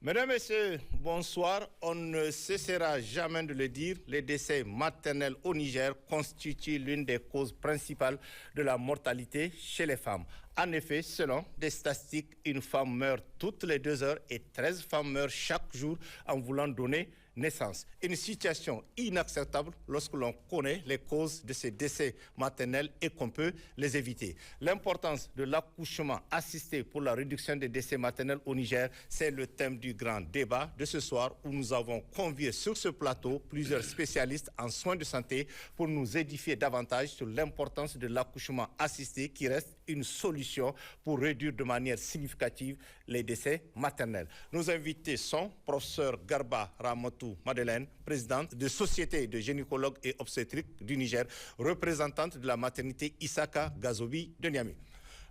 Mesdames, Messieurs, bonsoir. On ne cessera jamais de le dire, les décès maternels au Niger constituent l'une des causes principales de la mortalité chez les femmes. En effet, selon des statistiques, une femme meurt toutes les 2 heures et 13 femmes meurent chaque jour en voulant donner naissance. Une situation inacceptable lorsque l'on connaît les causes de ces décès maternels et qu'on peut les éviter. L'importance de l'accouchement assisté pour la réduction des décès maternels au Niger, c'est le thème du grand débat de ce soir où nous avons convié sur ce plateau plusieurs spécialistes en soins de santé pour nous édifier davantage sur l'importance de l'accouchement assisté qui reste une solution pour réduire de manière significative les décès maternels. Nos invités sont professeur Garba Ramatu Madeleine, présidente de Société de gynécologues et obstétriques du Niger, représentante de la maternité Isaka Gazobi de Niamey.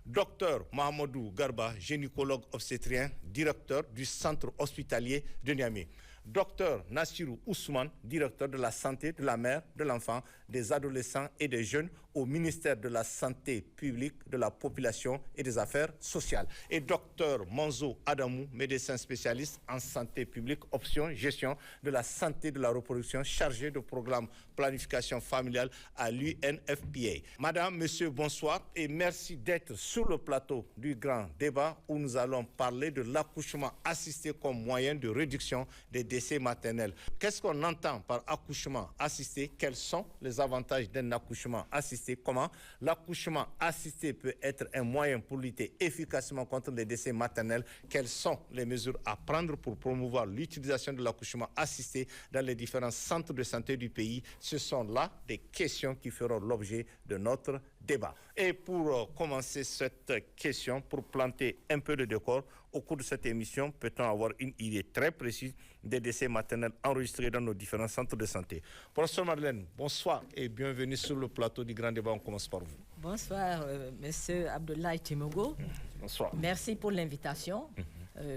Docteur Mahamadou Garba, gynécologue obstétrien, directeur du centre hospitalier de Niamey. Docteur Nassirou Ousmane, directeur de la santé de la mère, de l'enfant, des adolescents et des jeunes au ministère de la Santé publique, de la population et des affaires sociales. Et docteur Monzo Adamou, médecin spécialiste en santé publique, option, gestion de la santé de la reproduction, chargé de programme planification familiale à l'UNFPA. Madame, Monsieur, bonsoir et merci d'être sur le plateau du grand débat où nous allons parler de l'accouchement assisté comme moyen de réduction des décès maternels. Qu'est-ce qu'on entend par accouchement assisté? Quels sont les avantages d'un accouchement assisté? Comment l'accouchement assisté peut être un moyen pour lutter efficacement contre les décès maternels? Quelles sont les mesures à prendre pour promouvoir l'utilisation de l'accouchement assisté dans les différents centres de santé du pays? Ce sont là des questions qui feront l'objet de notre débat. Et pour commencer cette question, pour planter un peu de décor, au cours de cette émission, peut-on avoir une idée très précise des décès maternels enregistrés dans nos différents centres de santé? Professeur Madeleine, bonsoir et bienvenue sur le plateau du grand débat. On commence par vous. Bonsoir, monsieur Abdoulaye Timogo. Bonsoir. Merci pour l'invitation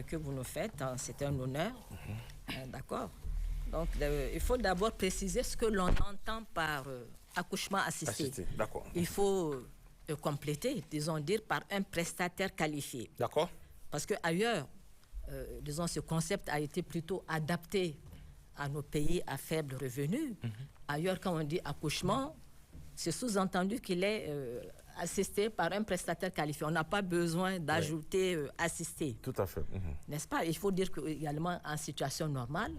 que vous nous faites. C'est un honneur. D'accord. Donc, il faut d'abord préciser ce que l'on entend par accouchement assisté. D'accord. Il faut compléter, disons dire, par un prestataire qualifié. D'accord. Parce qu'ailleurs, disons, ce concept a été plutôt adapté à nos pays à faible revenu. Ailleurs, quand on dit accouchement, c'est sous-entendu qu'il est assisté par un prestataire qualifié. On n'a pas besoin d'ajouter assisté. Tout à fait. N'est-ce pas? Il faut dire qu'également, en situation normale,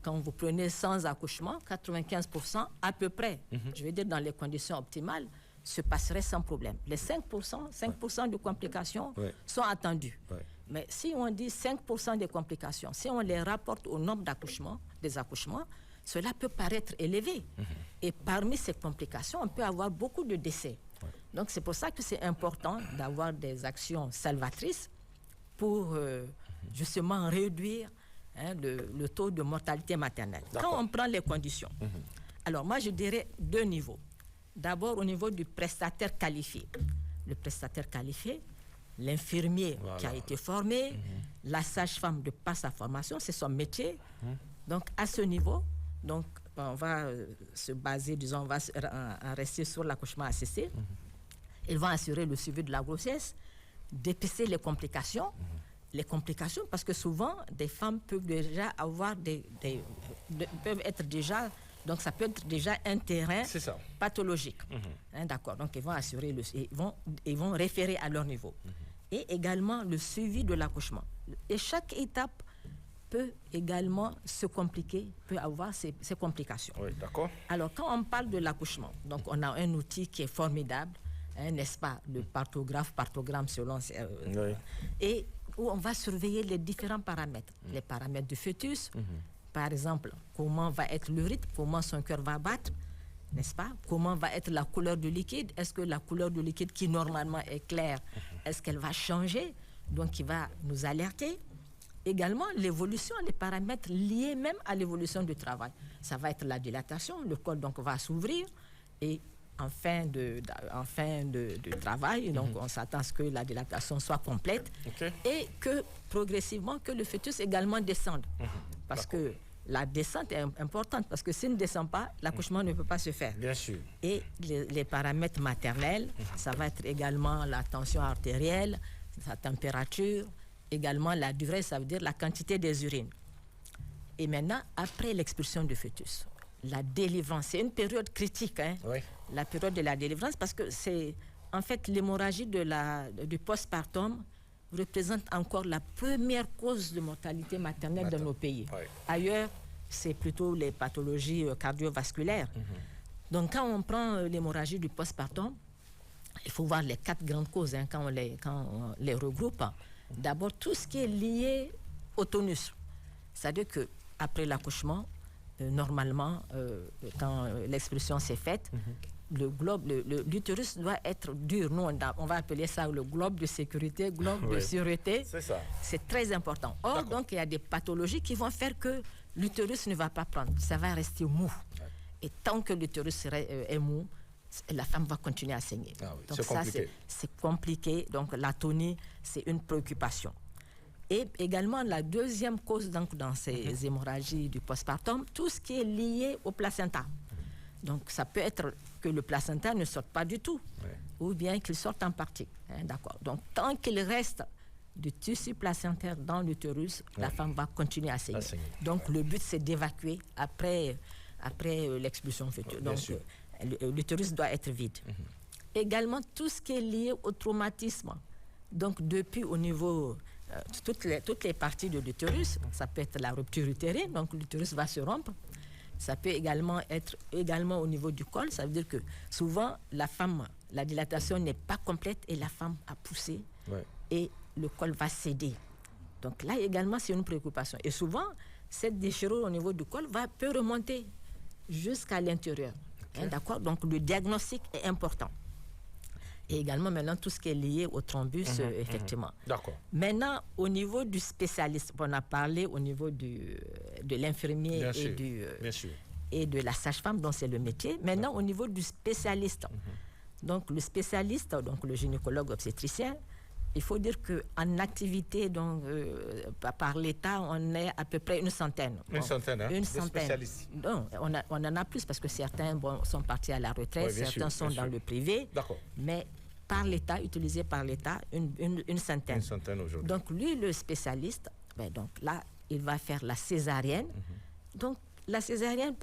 quand vous prenez sans accouchement, 95% à peu près, je veux dire dans les conditions optimales, se passerait sans problème. Les 5% de complications sont attendues. Mais si on dit 5% des complications, si on les rapporte au nombre des accouchements, cela peut paraître élevé. Et parmi ces complications, on peut avoir beaucoup de décès. Donc c'est pour ça que c'est important d'avoir des actions salvatrices pour justement réduire le taux de mortalité maternelle. Quand on prend les conditions, alors moi je dirais 2 niveaux. D'abord au niveau du prestataire qualifié. Le prestataire qualifié, l'infirmier qui a été formé, la sage-femme de par sa formation, c'est son métier. Donc à ce niveau, donc, on va se baser, disons, on va rester sur l'accouchement assisté. Ils vont assurer le suivi de la grossesse, dépister les complications. Les complications, parce que souvent, des femmes peuvent déjà avoir peuvent être déjà, donc ça peut être déjà un terrain pathologique. D'accord, donc ils vont assurer, ils vont référer à leur niveau. Et également le suivi de l'accouchement. Et chaque étape peut également se compliquer, peut avoir ses complications. Oui, d'accord. Alors, quand on parle de l'accouchement, donc on a un outil qui est formidable, n'est-ce pas, le parthogramme selon... et où on va surveiller les différents paramètres. Les paramètres du fœtus, par exemple, comment va être le rythme, comment son cœur va battre, n'est-ce pas? Comment va être la couleur du liquide? Est-ce que la couleur du liquide qui normalement est claire, est-ce qu'elle va changer? Donc, il va nous alerter. Également, l'évolution, les paramètres liés même à l'évolution du travail. Ça va être la dilatation, le col donc va s'ouvrir et en fin de travail, donc on s'attend à ce que la dilatation soit complète et que progressivement que le fœtus également descende. Parce que la descente est importante, parce que s'il ne descend pas, l'accouchement ne peut pas se faire. Bien sûr. Et les paramètres maternels, ça va être également la tension artérielle, sa température, également la durée, ça veut dire la quantité des urines. Et maintenant, après l'expulsion du fœtus, la délivrance, c'est une période critique, hein, Oui. la période de la délivrance, parce que c'est, en fait, l'hémorragie du postpartum représente encore la première cause de mortalité maternelle dans nos pays. Oui. Ailleurs, c'est plutôt les pathologies cardiovasculaires. Donc, quand on prend l'hémorragie du postpartum, il faut voir les 4 grandes causes hein, quand on les regroupe. D'abord, tout ce qui est lié au tonus. C'est-à-dire qu'après l'accouchement, normalement, quand l'expulsion s'est faite, l'utérus doit être dur. Nous, on va appeler ça le globe de sécurité, globe de sûreté. C'est ça. C'est très important. Or, donc, il y a des pathologies qui vont faire que l'utérus ne va pas prendre. Ça va rester mou. Et tant que l'utérus est mou, la femme va continuer à saigner. Ah oui, donc c'est ça, compliqué. c'est compliqué. Donc, l'atonie, c'est une préoccupation. Et également, la deuxième cause donc, dans ces hémorragies du postpartum, tout ce qui est lié au placenta. Donc, ça peut être que le placenta ne sorte pas du tout, ou bien qu'il sorte en partie. Hein, d'accord. Donc, tant qu'il reste du tissu placentaire dans l'utérus, la femme va continuer à saigner. Donc, le but, c'est d'évacuer après l'expulsion fœtale. Donc, l'utérus doit être vide. Également, tout ce qui est lié au traumatisme. Donc, depuis au niveau... toutes les parties de l'utérus, ça peut être la rupture utérine, donc l'utérus va se rompre. Ça peut également être au niveau du col, ça veut dire que souvent la femme, la dilatation n'est pas complète et la femme a poussé et le col va céder. Donc là également c'est une préoccupation. Et souvent cette déchirure au niveau du col peut remonter jusqu'à l'intérieur. Hein, d'accord ? Donc le diagnostic est important. Et également, maintenant, tout ce qui est lié au thrombus, effectivement. D'accord. Maintenant, au niveau du spécialiste, on a parlé au niveau de l'infirmier et de la sage-femme, dont c'est le métier. Maintenant, au niveau du spécialiste. Donc, le spécialiste, donc le gynécologue obstétricien, il faut dire qu'en activité donc, par l'État, on est à peu près une centaine. Une centaine, hein, une de centaine. spécialistes. Non, on en a plus parce que certains sont partis à la retraite, certains sont dans le privé. D'accord. Mais par l'État, utilisé par l'État, une centaine. Une centaine aujourd'hui. Donc lui, le spécialiste, donc là, il va faire la césarienne. Donc la césarienne,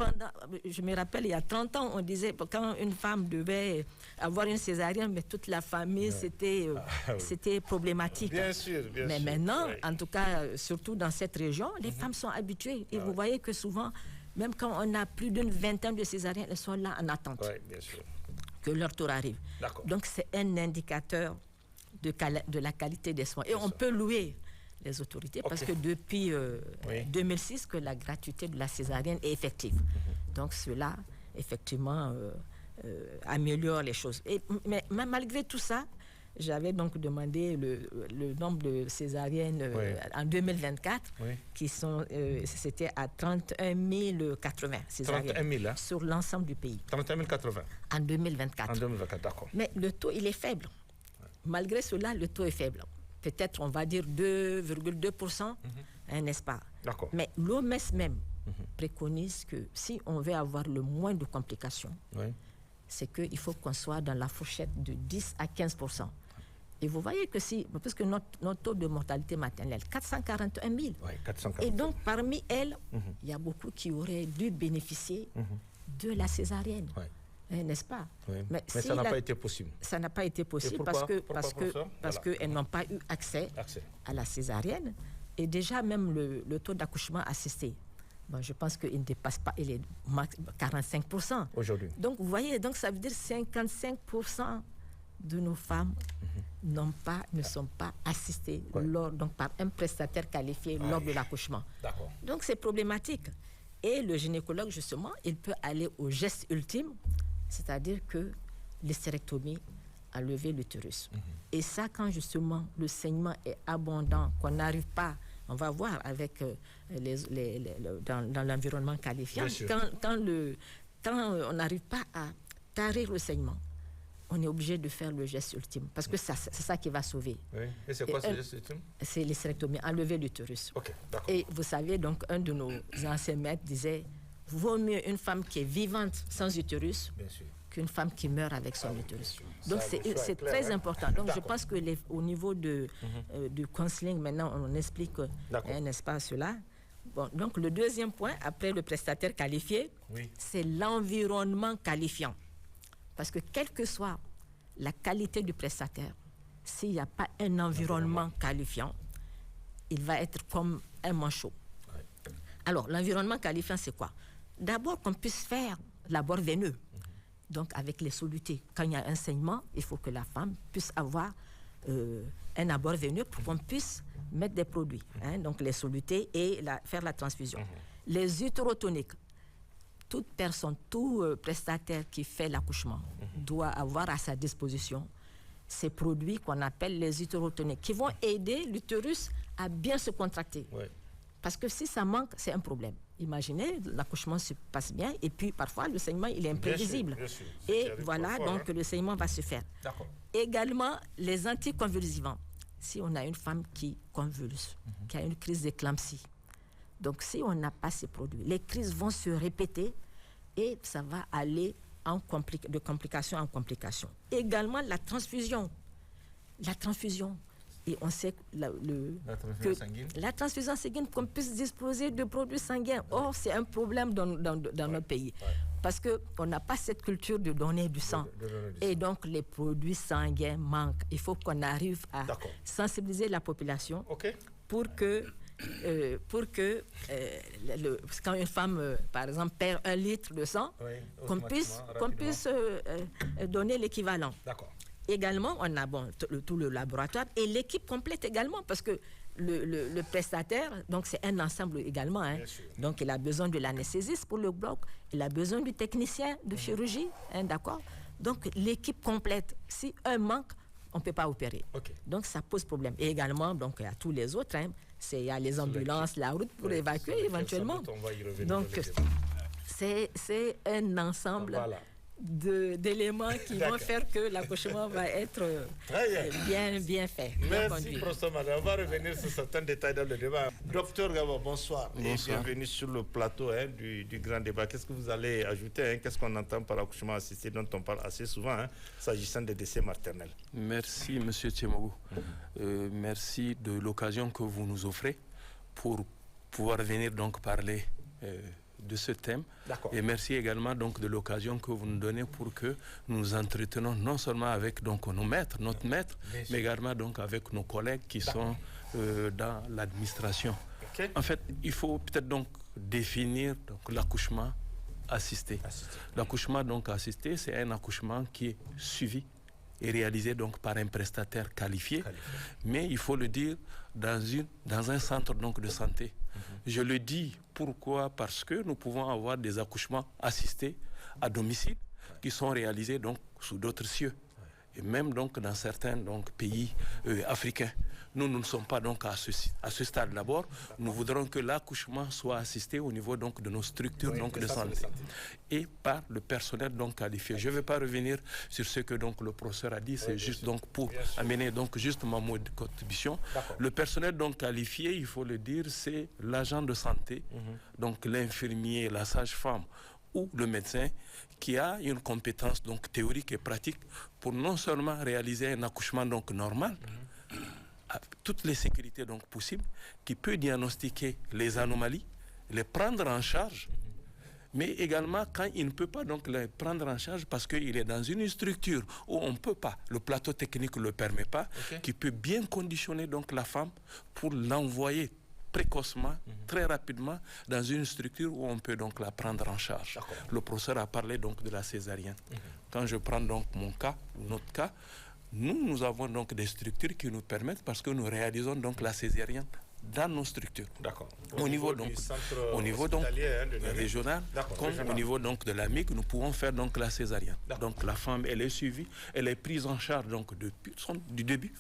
je me rappelle, il y a 30 ans, on disait, quand une femme devait avoir une césarienne, mais toute la famille, c'était problématique. Bien sûr, bien mais sûr. maintenant, en tout cas, surtout dans cette région, les femmes sont habituées. Et vous voyez que souvent, même quand on a plus d'une vingtaine de césariennes, elles sont là en attente. Oui, bien sûr. Que leur tour arrive. Donc c'est un indicateur de la qualité des soins. Et on peut louer les autorités parce que depuis 2006 que la gratuité de la césarienne est effective. Donc cela, effectivement, améliore les choses. Mais malgré tout ça, j'avais donc demandé le nombre de césariennes en 2024, c'était à 31 080 césariennes 31 000, hein? sur l'ensemble du pays. 31 080 en 2024. En 2024, d'accord. Mais le taux, il est faible. Malgré cela, le taux est faible. Peut-être, on va dire 2,2%, n'est-ce pas? D'accord. Mais l'OMS même préconise que si on veut avoir le moins de complications, c'est qu'il faut qu'on soit dans la fourchette de 10 à 15%. Et vous voyez que parce que notre taux de mortalité maternelle, 441 000. Oui, 441 000. Et donc, parmi elles, il y a beaucoup qui auraient dû bénéficier de la césarienne. N'est-ce pas? Mais ça n'a pas été possible. Ça n'a pas été possible parce qu'elles n'ont pas eu accès à la césarienne. Et déjà, même le taux d'accouchement assisté, je pense qu'il ne dépasse pas, il est 45%. Aujourd'hui. Donc, vous voyez, donc ça veut dire 55% de nos femmes ne sont pas assistées donc par un prestataire qualifié lors de l'accouchement. D'accord. Donc, c'est problématique. Et le gynécologue, justement, il peut aller au geste ultime, c'est-à-dire que l'hystérectomie a levé l'utérus. Et ça, quand justement le saignement est abondant, qu'on n'arrive pas, on va voir avec dans l'environnement qualifiant, quand on n'arrive pas à tarir le saignement, on est obligé de faire le geste ultime, parce que c'est ça qui va sauver. Oui. Et c'est quoi ce geste ultime? C'est l'hystérectomie, enlever l'utérus. Ok, d'accord. Et vous savez, donc, un de nos anciens maîtres disait, vaut mieux une femme qui est vivante sans utérus qu'une femme qui meurt avec son utérus. Donc c'est très important. Donc je pense que au niveau du counseling, maintenant on explique, n'est-ce pas, cela. Bon, donc le deuxième point, après le prestataire qualifié, c'est l'environnement qualifiant. Parce que quelle que soit la qualité du prestataire, s'il n'y a pas un environnement qualifiant, il va être comme un manchot. Alors, l'environnement qualifiant, c'est quoi? D'abord, qu'on puisse faire l'abord veineux. Donc, avec les solutés. Quand il y a un saignement, il faut que la femme puisse avoir un abord veineux pour qu'on puisse mettre des produits. Donc, les solutés et faire la transfusion. Les utérotoniques. Toute personne, tout prestataire qui fait l'accouchement doit avoir à sa disposition ces produits qu'on appelle les utérotoniques, qui vont aider l'utérus à bien se contracter. Parce que si ça manque, c'est un problème. Imaginez, l'accouchement se passe bien et puis parfois le saignement il est imprévisible. Bien sûr. Et voilà, donc le saignement va se faire. Également, les anticonvulsivants. Si on a une femme qui convulse, qui a une crise d'éclampsie, donc si on n'a pas ces produits, les crises vont se répéter et ça va aller de complication en complication. Également, la transfusion. La transfusion. Et on sait la transfusion sanguine, qu'on puisse disposer de produits sanguins. Or, c'est un problème dans notre pays. Parce qu'on n'a pas cette culture de donner du sang. Et donc, les produits sanguins manquent. Il faut qu'on arrive à sensibiliser la population pour que quand une femme, par exemple, perd 1 litre de sang, qu'on puisse donner l'équivalent. Également, on a tout le laboratoire et l'équipe complète également, parce que le prestataire, donc c'est un ensemble également. Donc, il a besoin de l'anesthésiste pour le bloc, il a besoin du technicien de chirurgie, d'accord. Donc, l'équipe complète. Si un manque, on ne peut pas opérer. Donc, ça pose problème. Et également, donc, il y a tous les autres. Il y a les ambulances, la route pour évacuer éventuellement. Donc, c'est un ensemble d'éléments qui vont faire que l'accouchement va être bien fait. Merci, professeur Madame. On va revenir sur certains détails dans le débat. Docteur Gabo, bonsoir. Et bienvenue sur le plateau du grand débat. Qu'est-ce que vous allez ajouter? Qu'est-ce qu'on entend par accouchement assisté, dont on parle assez souvent, s'agissant des décès maternels? Merci, monsieur Tchemogo. Merci de l'occasion que vous nous offrez pour pouvoir venir donc parler de ce thème. Et merci également donc de l'occasion que vous nous donnez pour que nous nous entretenons non seulement avec donc notre maître, mais également donc avec nos collègues qui sont dans l'administration. En fait, il faut peut-être donc définir l'accouchement assisté. L'accouchement donc assisté, c'est un accouchement qui est suivi et réalisé donc par un prestataire qualifié, mais il faut le dire dans un centre donc de santé. Je le dis pourquoi? Parce que nous pouvons avoir des accouchements assistés à domicile qui sont réalisés donc sous d'autres cieux. Et même donc dans certains donc pays africains. Nous ne sommes pas donc à ce stade d'abord. Nous voudrons que l'accouchement soit assisté au niveau donc de nos structures donc de santé et par le personnel donc qualifié. Je ne vais pas revenir sur ce que donc le professeur a dit. C'est juste donc pour amener donc juste ma mot de contribution. Le personnel donc qualifié, il faut le dire, c'est l'agent de santé, donc l'infirmier, la sage-femme ou le médecin qui a une compétence donc théorique et pratique pour non seulement réaliser un accouchement donc normal, à toutes les sécurités donc possibles, qui peut diagnostiquer les anomalies, les prendre en charge, mais également quand il ne peut pas donc les prendre en charge parce qu'il est dans une structure où on ne peut pas, le plateau technique ne le permet pas, qui peut bien conditionner donc la femme pour l'envoyer précocement, très rapidement, dans une structure où on peut donc la prendre en charge. Le professeur a parlé donc de la césarienne. Quand je prends donc mon cas, notre cas, nous avons donc des structures qui nous permettent, parce que nous réalisons donc la césarienne dans nos structures. Au niveau donc régional, comme au niveau donc de la MIC, nous pouvons faire donc la césarienne. Donc la femme, elle est suivie, elle est prise en charge donc depuis du début,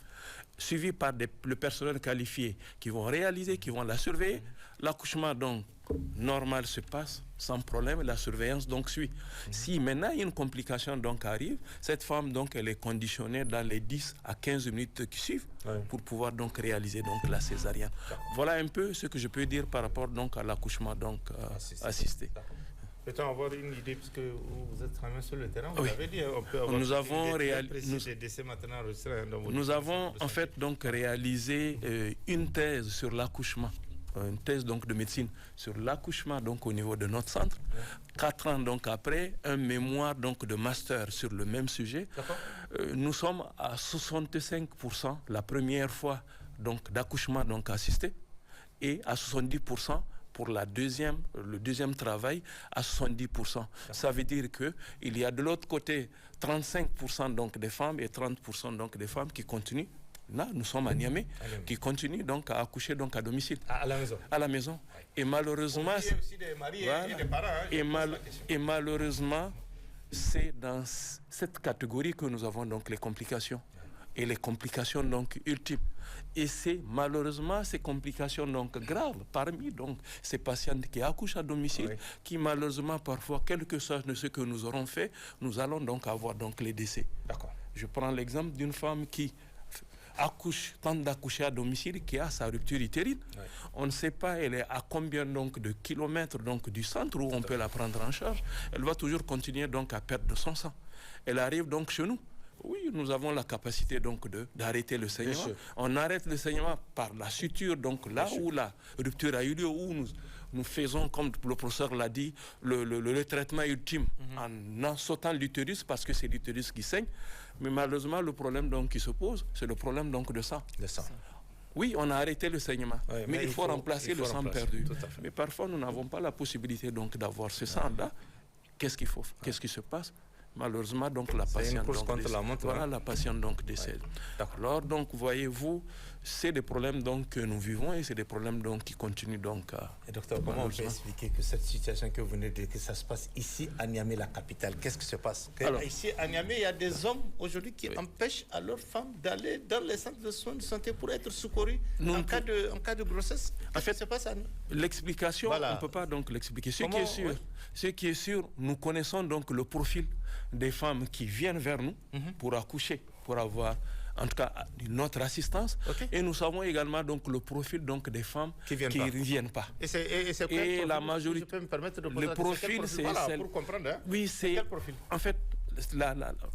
suivie par le personnel qualifié qui vont réaliser, qui vont la surveiller. L'accouchement donc normal se passe sans problème, la surveillance donc suit. Si maintenant une complication donc arrive, cette femme donc elle est conditionnée dans les 10 à 15 minutes qui suivent pour pouvoir donc réaliser donc la césarienne. Voilà un peu ce que je peux dire par rapport donc à l'accouchement donc assisté. Peut-on avoir une idée, puisque vous êtes quand même sur le terrain, vous avez dit, on peut avoir nous avons en fait donc réalisé une thèse sur l'accouchement, une thèse donc de médecine sur l'accouchement donc au niveau de notre centre. 4 ans donc après, un mémoire donc de master sur le même sujet. Nous sommes à 65% la première fois donc d'accouchement donc assisté et à 70% pour le deuxième travail à 70%. Ça veut dire qu'il y a de l'autre côté 35% donc des femmes et 30% donc des femmes qui continuent. Là, nous sommes à Niamey, qui continuent donc à accoucher donc à domicile. À la maison. À la maison. Et malheureusement, aussi des maris et des parents. Et malheureusement, c'est dans cette catégorie que nous avons donc les complications. Et les complications donc ultimes. Et c'est malheureusement ces complications donc graves parmi donc ces patientes qui accouchent à domicile, qui malheureusement parfois, quel que soit ce que nous aurons fait, nous allons donc avoir donc les décès. D'accord. Je prends l'exemple d'une femme qui tente d'accoucher à domicile, qui a sa rupture utérine. On ne sait pas elle est à combien donc de kilomètres donc du centre où on peut la prendre en charge. Elle va toujours continuer donc à perdre son sang. Elle arrive donc chez nous. Oui, nous avons la capacité donc d'arrêter le saignement. On arrête le saignement par la suture, donc là où la rupture a eu lieu, où nous faisons, comme le professeur l'a dit, le traitement ultime en sautant l'utérus, parce que c'est l'utérus qui saigne. Mais malheureusement, le problème donc qui se pose, c'est le problème donc de sang. Oui, on a arrêté le saignement, mais il faut remplacer le sang perdu. Mais parfois, nous n'avons pas la possibilité donc d'avoir ce sang-là. Qu'est-ce qu'il faut? Qu'est-ce qui se passe? Malheureusement, donc la patiente la patiente donc décède. Alors donc voyez-vous, c'est des problèmes donc que nous vivons et c'est des problèmes donc qui continuent donc à... Et docteur, comment on peut expliquer que cette situation que vous venez de dire, que ça se passe ici à Niamey, la capitale? Qu'est-ce qui se passe? Alors, ici à Niamey, il y a des hommes aujourd'hui qui empêchent à leurs femmes d'aller dans les centres de soins de santé pour être secourus en cas de grossesse. En fait, c'est pas ça. L'explication, on ne peut pas donc l'expliquer. Ce qui est sûr, nous connaissons donc le profil des femmes qui viennent vers nous pour accoucher, pour avoir en tout cas notre assistance. Et nous savons également donc le profil donc des femmes qui ne viennent pas. Et la majorité, je peux me permettre de poser le profil, c'est celle... pour comprendre. Hein? Oui, c'est... En fait,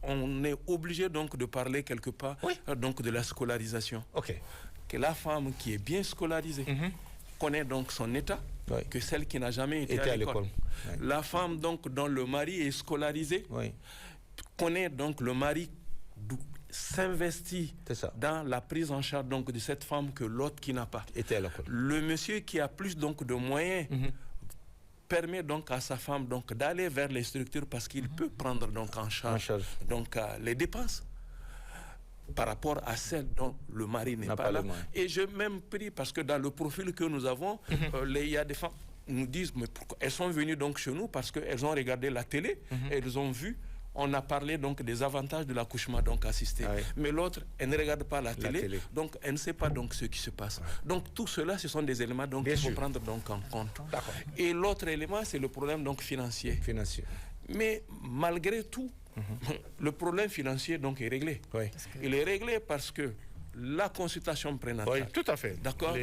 on est obligé donc de parler quelque part donc de la scolarisation. Que la femme qui est bien scolarisée connaît donc son état, que celle qui n'a jamais été à l'école. La femme donc dont le mari est scolarisé connaît donc le mari s'investit dans la prise en charge donc de cette femme que l'autre qui n'a pas. Le monsieur qui a plus donc de moyens permet donc à sa femme donc d'aller vers les structures parce qu'il peut prendre donc en charge donc les dépenses par rapport à celles dont le mari n'est pas là. Et je même prie parce que dans le profil que nous avons, il y a des femmes nous disent mais pourquoi elles sont venues donc chez nous parce qu'elles ont regardé la télé, elles ont vu. On a parlé donc des avantages de l'accouchement donc assisté. Mais l'autre, elle ne regarde pas la télé, donc elle ne sait pas donc ce qui se passe. Donc tout cela, ce sont des éléments donc qu'il faut prendre donc en compte. Et l'autre élément, c'est le problème donc financier. Mais malgré tout, le problème financier donc est réglé. Il est réglé parce que la consultation prénatale, tout à fait. D'accord.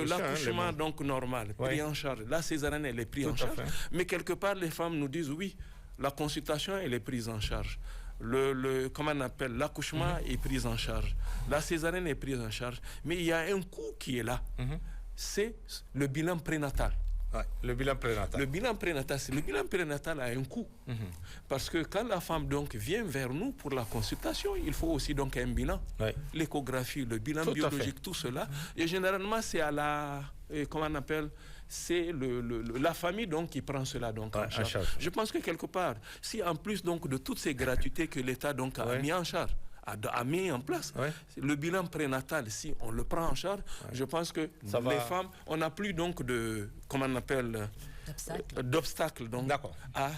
L'accouchement donc normal, pris en charge. La césarienne, elle est prise en charge. Mais quelque part, les femmes nous disent oui. La consultation, elle est prise en charge. Comment on appelle, l'accouchement est pris en charge. La césarienne est prise en charge. Mais il y a un coût qui est là. C'est le bilan prénatal. Le bilan prénatal. Le bilan prénatal a un coût. Parce que quand la femme donc vient vers nous pour la consultation, il faut aussi donc un bilan. L'échographie, le bilan biologique, tout cela. Et généralement, c'est à la... comment on appelle, c'est la famille donc qui prend cela donc en charge. Je pense que quelque part, si en plus donc de toutes ces gratuités que l'État donc a mis en charge, a mis en place, le bilan prénatal, si on le prend en charge, je pense que les femmes, on n'a plus donc de, comment on appelle, d'obstacles donc à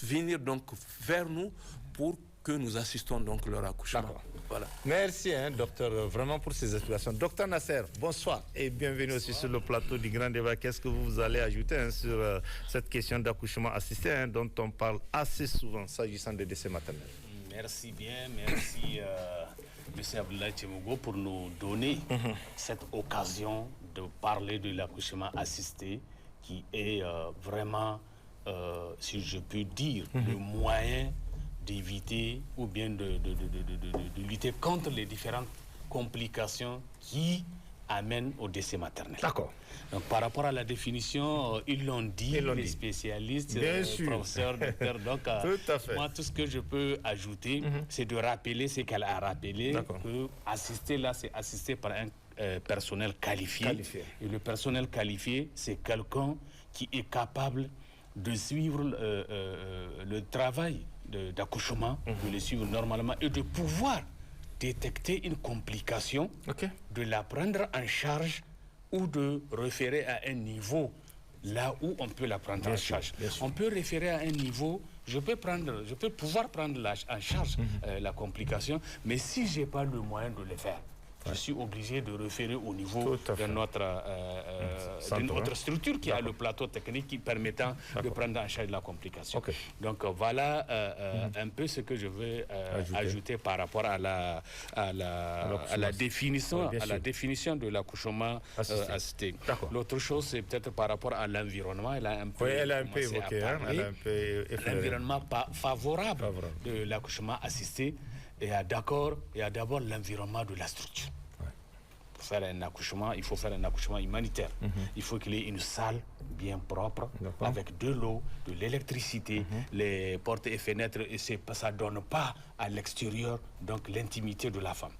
venir donc vers nous pour que nous assistons donc leur accouchement. Voilà. Merci, docteur, vraiment pour ces explications. Docteur Nasser, bonsoir et bienvenue aussi sur le plateau du Grand Débat. Qu'est-ce que vous allez ajouter sur cette question d'accouchement assisté dont on parle assez souvent s'agissant des décès maternels? Merci bien, merci M. Abdoulaye Tchemogo pour nous donner cette occasion de parler de l'accouchement assisté qui est vraiment si je peux dire, le moyen d'éviter ou bien de lutter contre les différentes complications qui amènent au décès maternel. D'accord. Donc, par rapport à la définition, ils l'ont dit, les spécialistes, professeurs, docteurs. Donc, tout à fait. Moi, tout ce que je peux ajouter, c'est de rappeler ce qu'elle a rappelé, que assister là, c'est assister par un personnel qualifié. Et le personnel qualifié, c'est quelqu'un qui est capable de suivre le travail d'accouchement, de le suivre normalement et de pouvoir détecter une complication, de la prendre en charge ou de référer à un niveau là où on peut la prendre en charge. On peut référer à un niveau, je peux pouvoir prendre en charge la complication, mais si je n'ai pas le moyen de le faire, je suis obligé de référer au niveau d'une autre structure qui a le plateau technique qui permettant de prendre en charge la complication. Donc voilà un peu ce que je veux ajouter par rapport à la définition, de l'accouchement assisté. L'autre chose, c'est peut-être par rapport à l'environnement. Elle a un peu évoqué, l'environnement favorable de l'accouchement assisté. Il y a d'abord l'environnement de la structure. Pour faire un accouchement, il faut faire un accouchement humanitaire. Il faut qu'il y ait une salle bien propre, avec de l'eau, de l'électricité, les portes et fenêtres, et ça ne donne pas à l'extérieur donc l'intimité de la femme.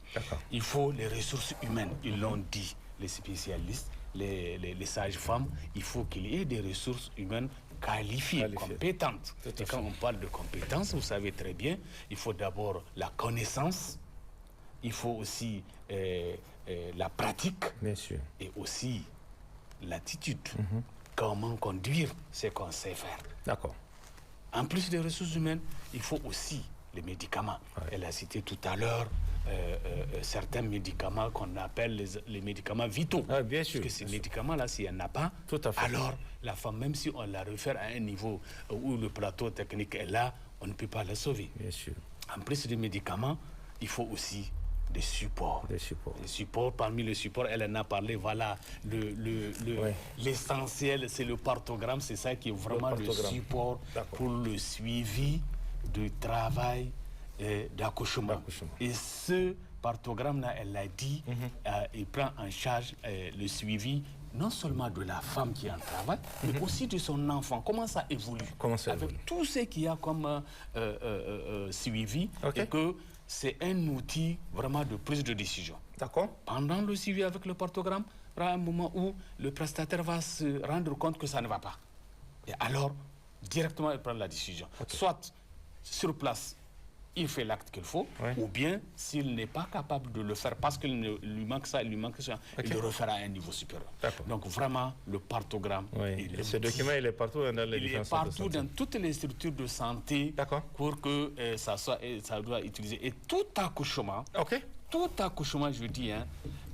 Il faut les ressources humaines, ils l'ont dit, les spécialistes, les sages-femmes, il faut qu'il y ait des ressources humaines qualifiées, compétentes. Et quand on parle de compétences, vous savez très bien, il faut d'abord la connaissance, il faut aussi la pratique, et aussi l'attitude. Comment conduire ce qu'on sait faire. En plus des ressources humaines, il faut aussi les médicaments. Elle a cité tout à l'heure certains médicaments qu'on appelle les médicaments vitaux. Bien sûr. Parce que ces médicaments-là, s'il n'y en a pas, alors la femme, même si on la réfère à un niveau où le plateau technique est là, on ne peut pas la sauver. Bien sûr. En plus des médicaments, il faut aussi des supports. Les supports, parmi les supports, elle en a parlé, voilà, l'essentiel, c'est le partogramme, c'est ça qui est vraiment le support pour le suivi du travail d'accouchement. Et ce partogramme-là, elle l'a dit, il prend en charge le suivi non seulement de la femme qui est en travail, mais aussi de son enfant. Comment ça évolue? Avec tout ce qu'il y a comme suivi, et que c'est un outil vraiment de prise de décision. Pendant le suivi avec le partogramme, il y aura un moment où le prestataire va se rendre compte que ça ne va pas. Et alors, directement, il prend la décision. Soit sur place, il fait l'acte qu'il faut, ou bien, s'il n'est pas capable de le faire parce qu'il lui manque ça, il le refera à un niveau supérieur. Donc vraiment, le partogramme... Et ce document, il est partout dans les différents centres de santé. Dans toutes les structures de santé pour que ça doit utiliser. Et tout accouchement, je dis,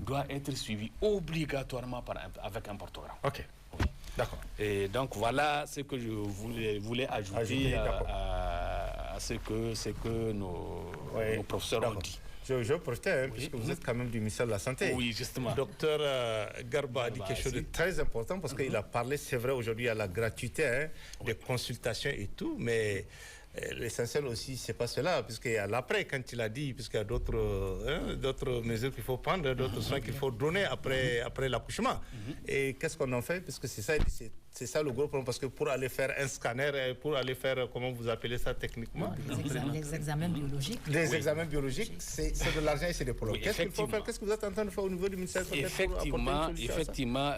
doit être suivi obligatoirement avec un partogramme. Et donc voilà ce que je voulais ajouter à ce que nos professeurs ont dit. Je projetais, puisque vous êtes quand même du ministère de la Santé. Oui, justement. Docteur Garba a dit quelque chose de très important, parce qu'il a parlé, c'est vrai, aujourd'hui à la gratuité des consultations et tout, mais l'essentiel aussi, c'est pas cela, puisqu'il y a l'après, quand il a dit, puisqu'il y a d'autres mesures qu'il faut prendre, d'autres soins qu'il faut donner après l'accouchement. Et qu'est-ce qu'on en fait? Parce que c'est ça le gros problème, parce que pour aller faire un scanner, pour aller faire, comment vous appelez ça techniquement? Les examens biologiques. Les examens biologiques, c'est de l'argent et c'est des problèmes. Qu'est-ce qu'il faut faire? Qu'est-ce que vous êtes en train de faire au niveau du ministère de la Santé? Effectivement,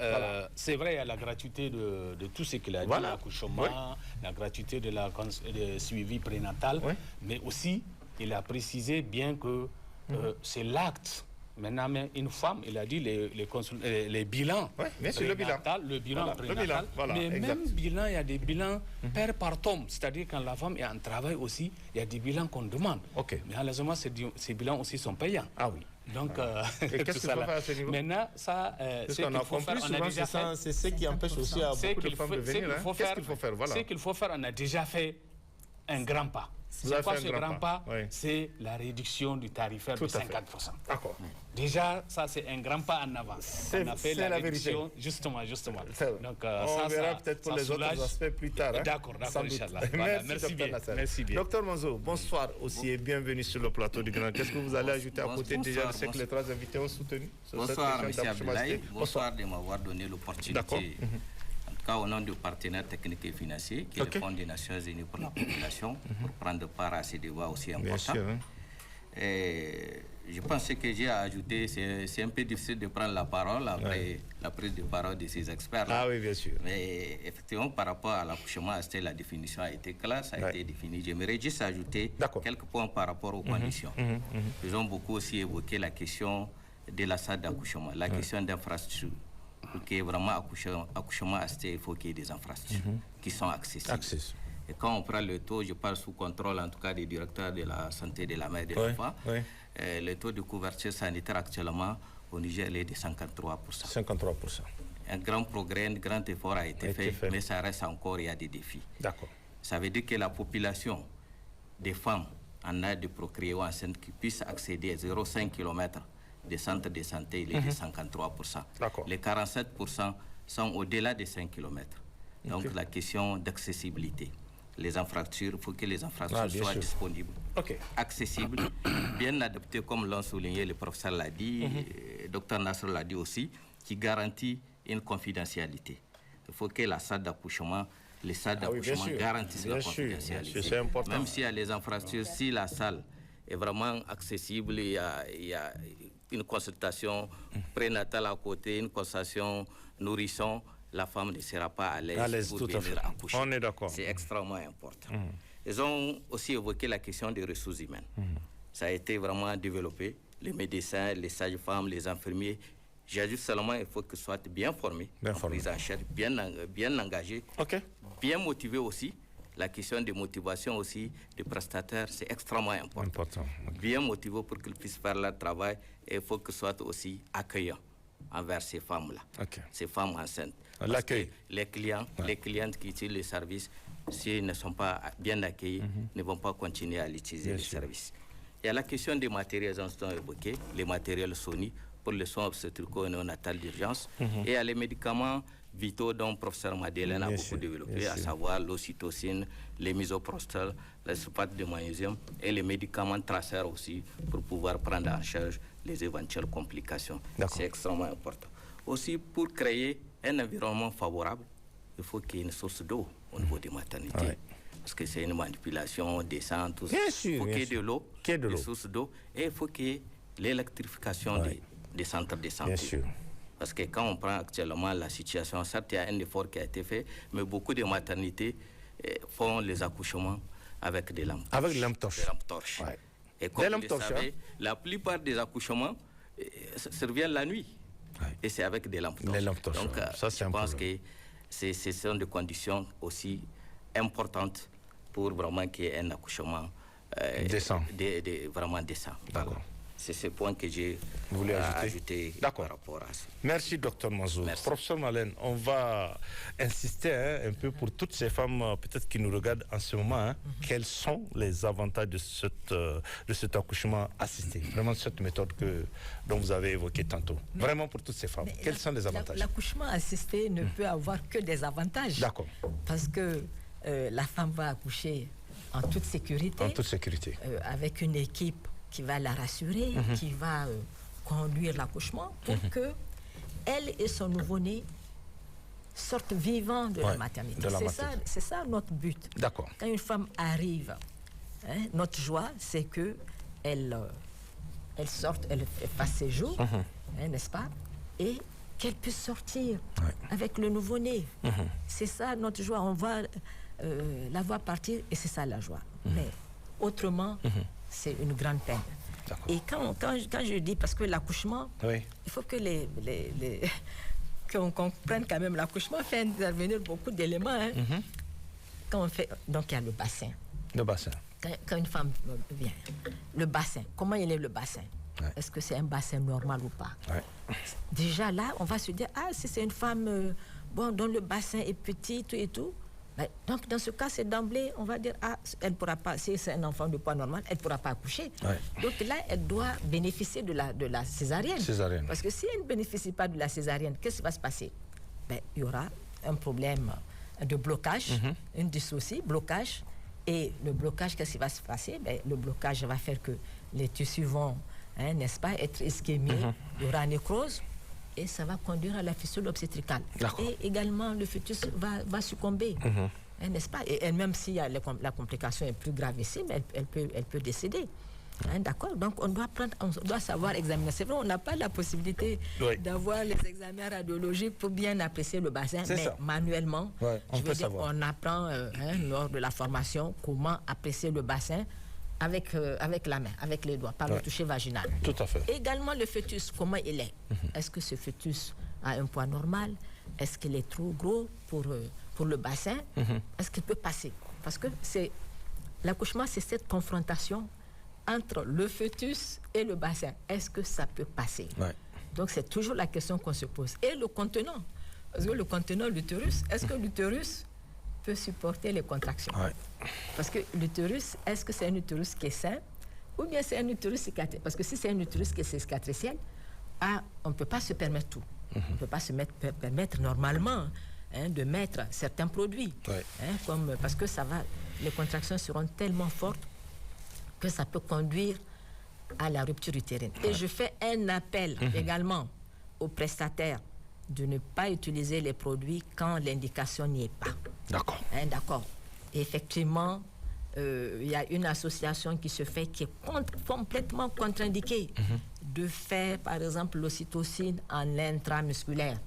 c'est vrai, il y a la gratuité de tout ce qu'il a dit, l'accouchement, la gratuité de suivi prénatal, mais aussi, il a précisé bien que c'est l'acte. Maintenant, une femme, il a dit les bilans. Bien sûr, le bilan prénatal. Mais même bilan, il y a des bilans père par tome. C'est-à-dire quand la femme est en travail aussi, il y a des bilans qu'on demande. Mais malheureusement, ces bilans aussi sont payants. Donc, qu'est-ce qu'il faut faire à ce niveau? Maintenant, ça, c'est qu'il faut faire. C'est ce qui empêche aussi à beaucoup de femmes de venir. Qu'est-ce qu'il faut faire? Ce qu'il faut faire, on a déjà fait un grand pas. C'est quoi ce grand pas? C'est la réduction du tarifaire de 50%. Déjà, ça c'est un grand pas en avant. On a fait la réduction, justement. Donc, on verra peut-être pour les autres aspects plus tard. Hein? D'accord, Inch'Allah. Voilà, merci bien. Docteur Manzo, bonsoir aussi et bienvenue sur le plateau du Grand. Qu'est-ce que vous allez ajouter à côté déjà de ce que les trois invités ont soutenu? Bonsoir, M. Abdoulaye. Bonsoir de m'avoir donné l'opportunité. En tout cas, au nom du partenaire technique et financier, qui est le Fonds des Nations Unies pour la population, pour prendre part à ces débats aussi importants. Bien sûr, hein. Je pense que j'ai à ajouter, c'est un peu difficile de prendre la parole après la prise de parole de ces experts. Ah oui, bien sûr. Mais effectivement, par rapport à l'accouchement assisté, la définition a été claire, ça a été défini. J'aimerais juste ajouter quelques points par rapport aux conditions. Ils ont beaucoup aussi évoqué la question de la salle d'accouchement, la question d'infrastructure. Pour qu'il y ait vraiment accouchement assisté, il faut qu'il y ait des infrastructures qui sont accessibles. Et quand on prend le taux, je parle sous contrôle en tout cas des directeurs de la santé de la mère et de l'enfant, le taux de couverture sanitaire actuellement au Niger est de 53%. 53%. Un grand progrès, un grand effort a été fait, mais ça reste encore, il y a des défis. D'accord. Ça veut dire que la population des femmes en âge de procréer ou enceintes qui puissent accéder à 0,5 km des centres de santé, il est de 53%. Les 47% sont au-delà de 5 km. Donc la question d'accessibilité. Les infrastructures, il faut que les infrastructures soient disponibles, accessibles, bien adaptées, comme l'ont souligné le professeur l'a dit, le docteur Nasser l'a dit aussi, qui garantit une confidentialité. Il faut que la salle d'accouchement, les salles d'accouchement garantissent la confidentialité. C'est important. Même s'il y a les infrastructures, si la salle est vraiment accessible, il y a une consultation prénatale à côté, une consultation nourrisson, la femme ne sera pas à l'aise pour venir accoucher. On est d'accord. C'est extrêmement important. Ils ont aussi évoqué la question des ressources humaines. Ça a été vraiment développé. Les médecins, les sages-femmes, les infirmiers. J'ajoute seulement qu'il faut qu'ils soient bien formés, pris en charge, bien engagés, bien motivés aussi. La question de motivation aussi des prestataires, c'est extrêmement important. Bien motivés pour qu'ils puissent faire leur travail et il faut qu'ils soient aussi accueillants envers ces femmes-là, ces femmes enceintes. L'accueil. Les clientes qui utilisent les services, s'ils ne sont pas bien accueillis, ne vont pas continuer à utiliser les services. Il y a la question des matériels dont on a évoqué, les matériels Sony pour les soins obstétricaux et néonatales d'urgence, et il y a les médicaments vitaux dont le professeur Madeleine a beaucoup développé, à savoir l'ocytocine, les misoprostol, le sulfate de magnésium et les médicaments traceurs aussi pour pouvoir prendre en charge les éventuelles complications. C'est extrêmement important. Aussi, pour créer un environnement favorable, il faut qu'il y ait une source d'eau au niveau des maternités. Parce que c'est une manipulation des sangs, tout ça. Il faut qu'il y ait de l'eau, des sources d'eau, et il faut qu'il y ait l'électrification des centres de santé. Parce que quand on prend actuellement la situation, certes, il y a un effort qui a été fait, mais beaucoup de maternités font les accouchements avec des lampes. Avec des lampes torches. Et comme vous le savez, la plupart des accouchements surviennent la nuit. Et c'est avec des lampes torches. Donc, je pense que ce sont des conditions aussi importantes pour vraiment qu'il y ait un accouchement vraiment décent. D'accord. C'est ce point que j'ai voulu ajouter par rapport à ça. Merci, Dr Manzo. Professeur Malène, on va insister un peu pour toutes ces femmes peut-être qui nous regardent en ce moment. Quels sont les avantages de cet accouchement assisté? Vraiment cette méthode dont vous avez évoqué tantôt. Vraiment pour toutes ces femmes. Quels sont les avantages? L'accouchement assisté ne peut avoir que des avantages. D'accord. Parce que la femme va accoucher en toute sécurité. En toute sécurité. Avec une équipe qui va la rassurer, qui va conduire l'accouchement pour que elle et son nouveau-né sortent vivants de la maternité. C'est ça notre but. D'accord. Quand une femme arrive, notre joie, c'est que elle sorte, elle fasse ses jours, n'est-ce pas, et qu'elle puisse sortir avec le nouveau-né. C'est ça notre joie. On va la voir partir et c'est ça la joie. Mais autrement, c'est une grande peine. Et quand je dis, parce que l'accouchement, il faut que qu'on comprenne quand même, l'accouchement fait intervenir beaucoup d'éléments. Quand on fait, donc il y a le bassin. Le bassin. Quand une femme vient, le bassin, comment il est le bassin? Est-ce que c'est un bassin normal ou pas? Déjà là, on va se dire, si c'est une femme dont le bassin est petit et tout, Donc, dans ce cas, c'est d'emblée, on va dire, elle ne pourra pas, si c'est un enfant de poids normal, elle ne pourra pas accoucher. Ouais. Donc là, elle doit bénéficier de la césarienne. Parce que si elle ne bénéficie pas de la césarienne, qu'est-ce qui va se passer? Il y aura un problème de blocage, une dyssocie, blocage. Et le blocage, qu'est-ce qui va se passer? Le blocage va faire que les tissus vont, n'est-ce pas, être ischémiés, il y aura nécrose. Et ça va conduire à la fissure obstétricale. Et également, le fœtus va succomber, n'est-ce pas? Et même si la complication est plus gravissime, elle peut décéder. D'accord? Donc, on doit savoir examiner. C'est vrai, on n'a pas la possibilité d'avoir les examens radiologiques pour bien apprécier le bassin, mais manuellement, on apprend lors de la formation comment apprécier le bassin avec la main, avec les doigts, par le toucher vaginal. Tout à fait. Également, le fœtus, comment il est? Est-ce que ce fœtus a un poids normal? Est-ce qu'il est trop gros pour le bassin? Est-ce qu'il peut passer? Parce que l'accouchement, c'est cette confrontation entre le fœtus et le bassin. Est-ce que ça peut passer? Donc, c'est toujours la question qu'on se pose. Et le contenant, parce que le contenant, l'utérus, est-ce que l'utérus peut supporter les contractions? Parce que l'utérus, est-ce que c'est un utérus qui est sain ou bien c'est un utérus cicatriciel? Parce que si c'est un utérus qui est cicatriciel, on ne peut pas se permettre tout. On ne peut pas se permettre normalement de mettre certains produits. Parce que les contractions seront tellement fortes que ça peut conduire à la rupture utérine. Et je fais un appel également aux prestataires de ne pas utiliser les produits quand l'indication n'y est pas. D'accord. D'accord. Effectivement, il y a une association qui se fait qui est complètement contre-indiquée de faire, par exemple, l'ocytocine en intramusculaire.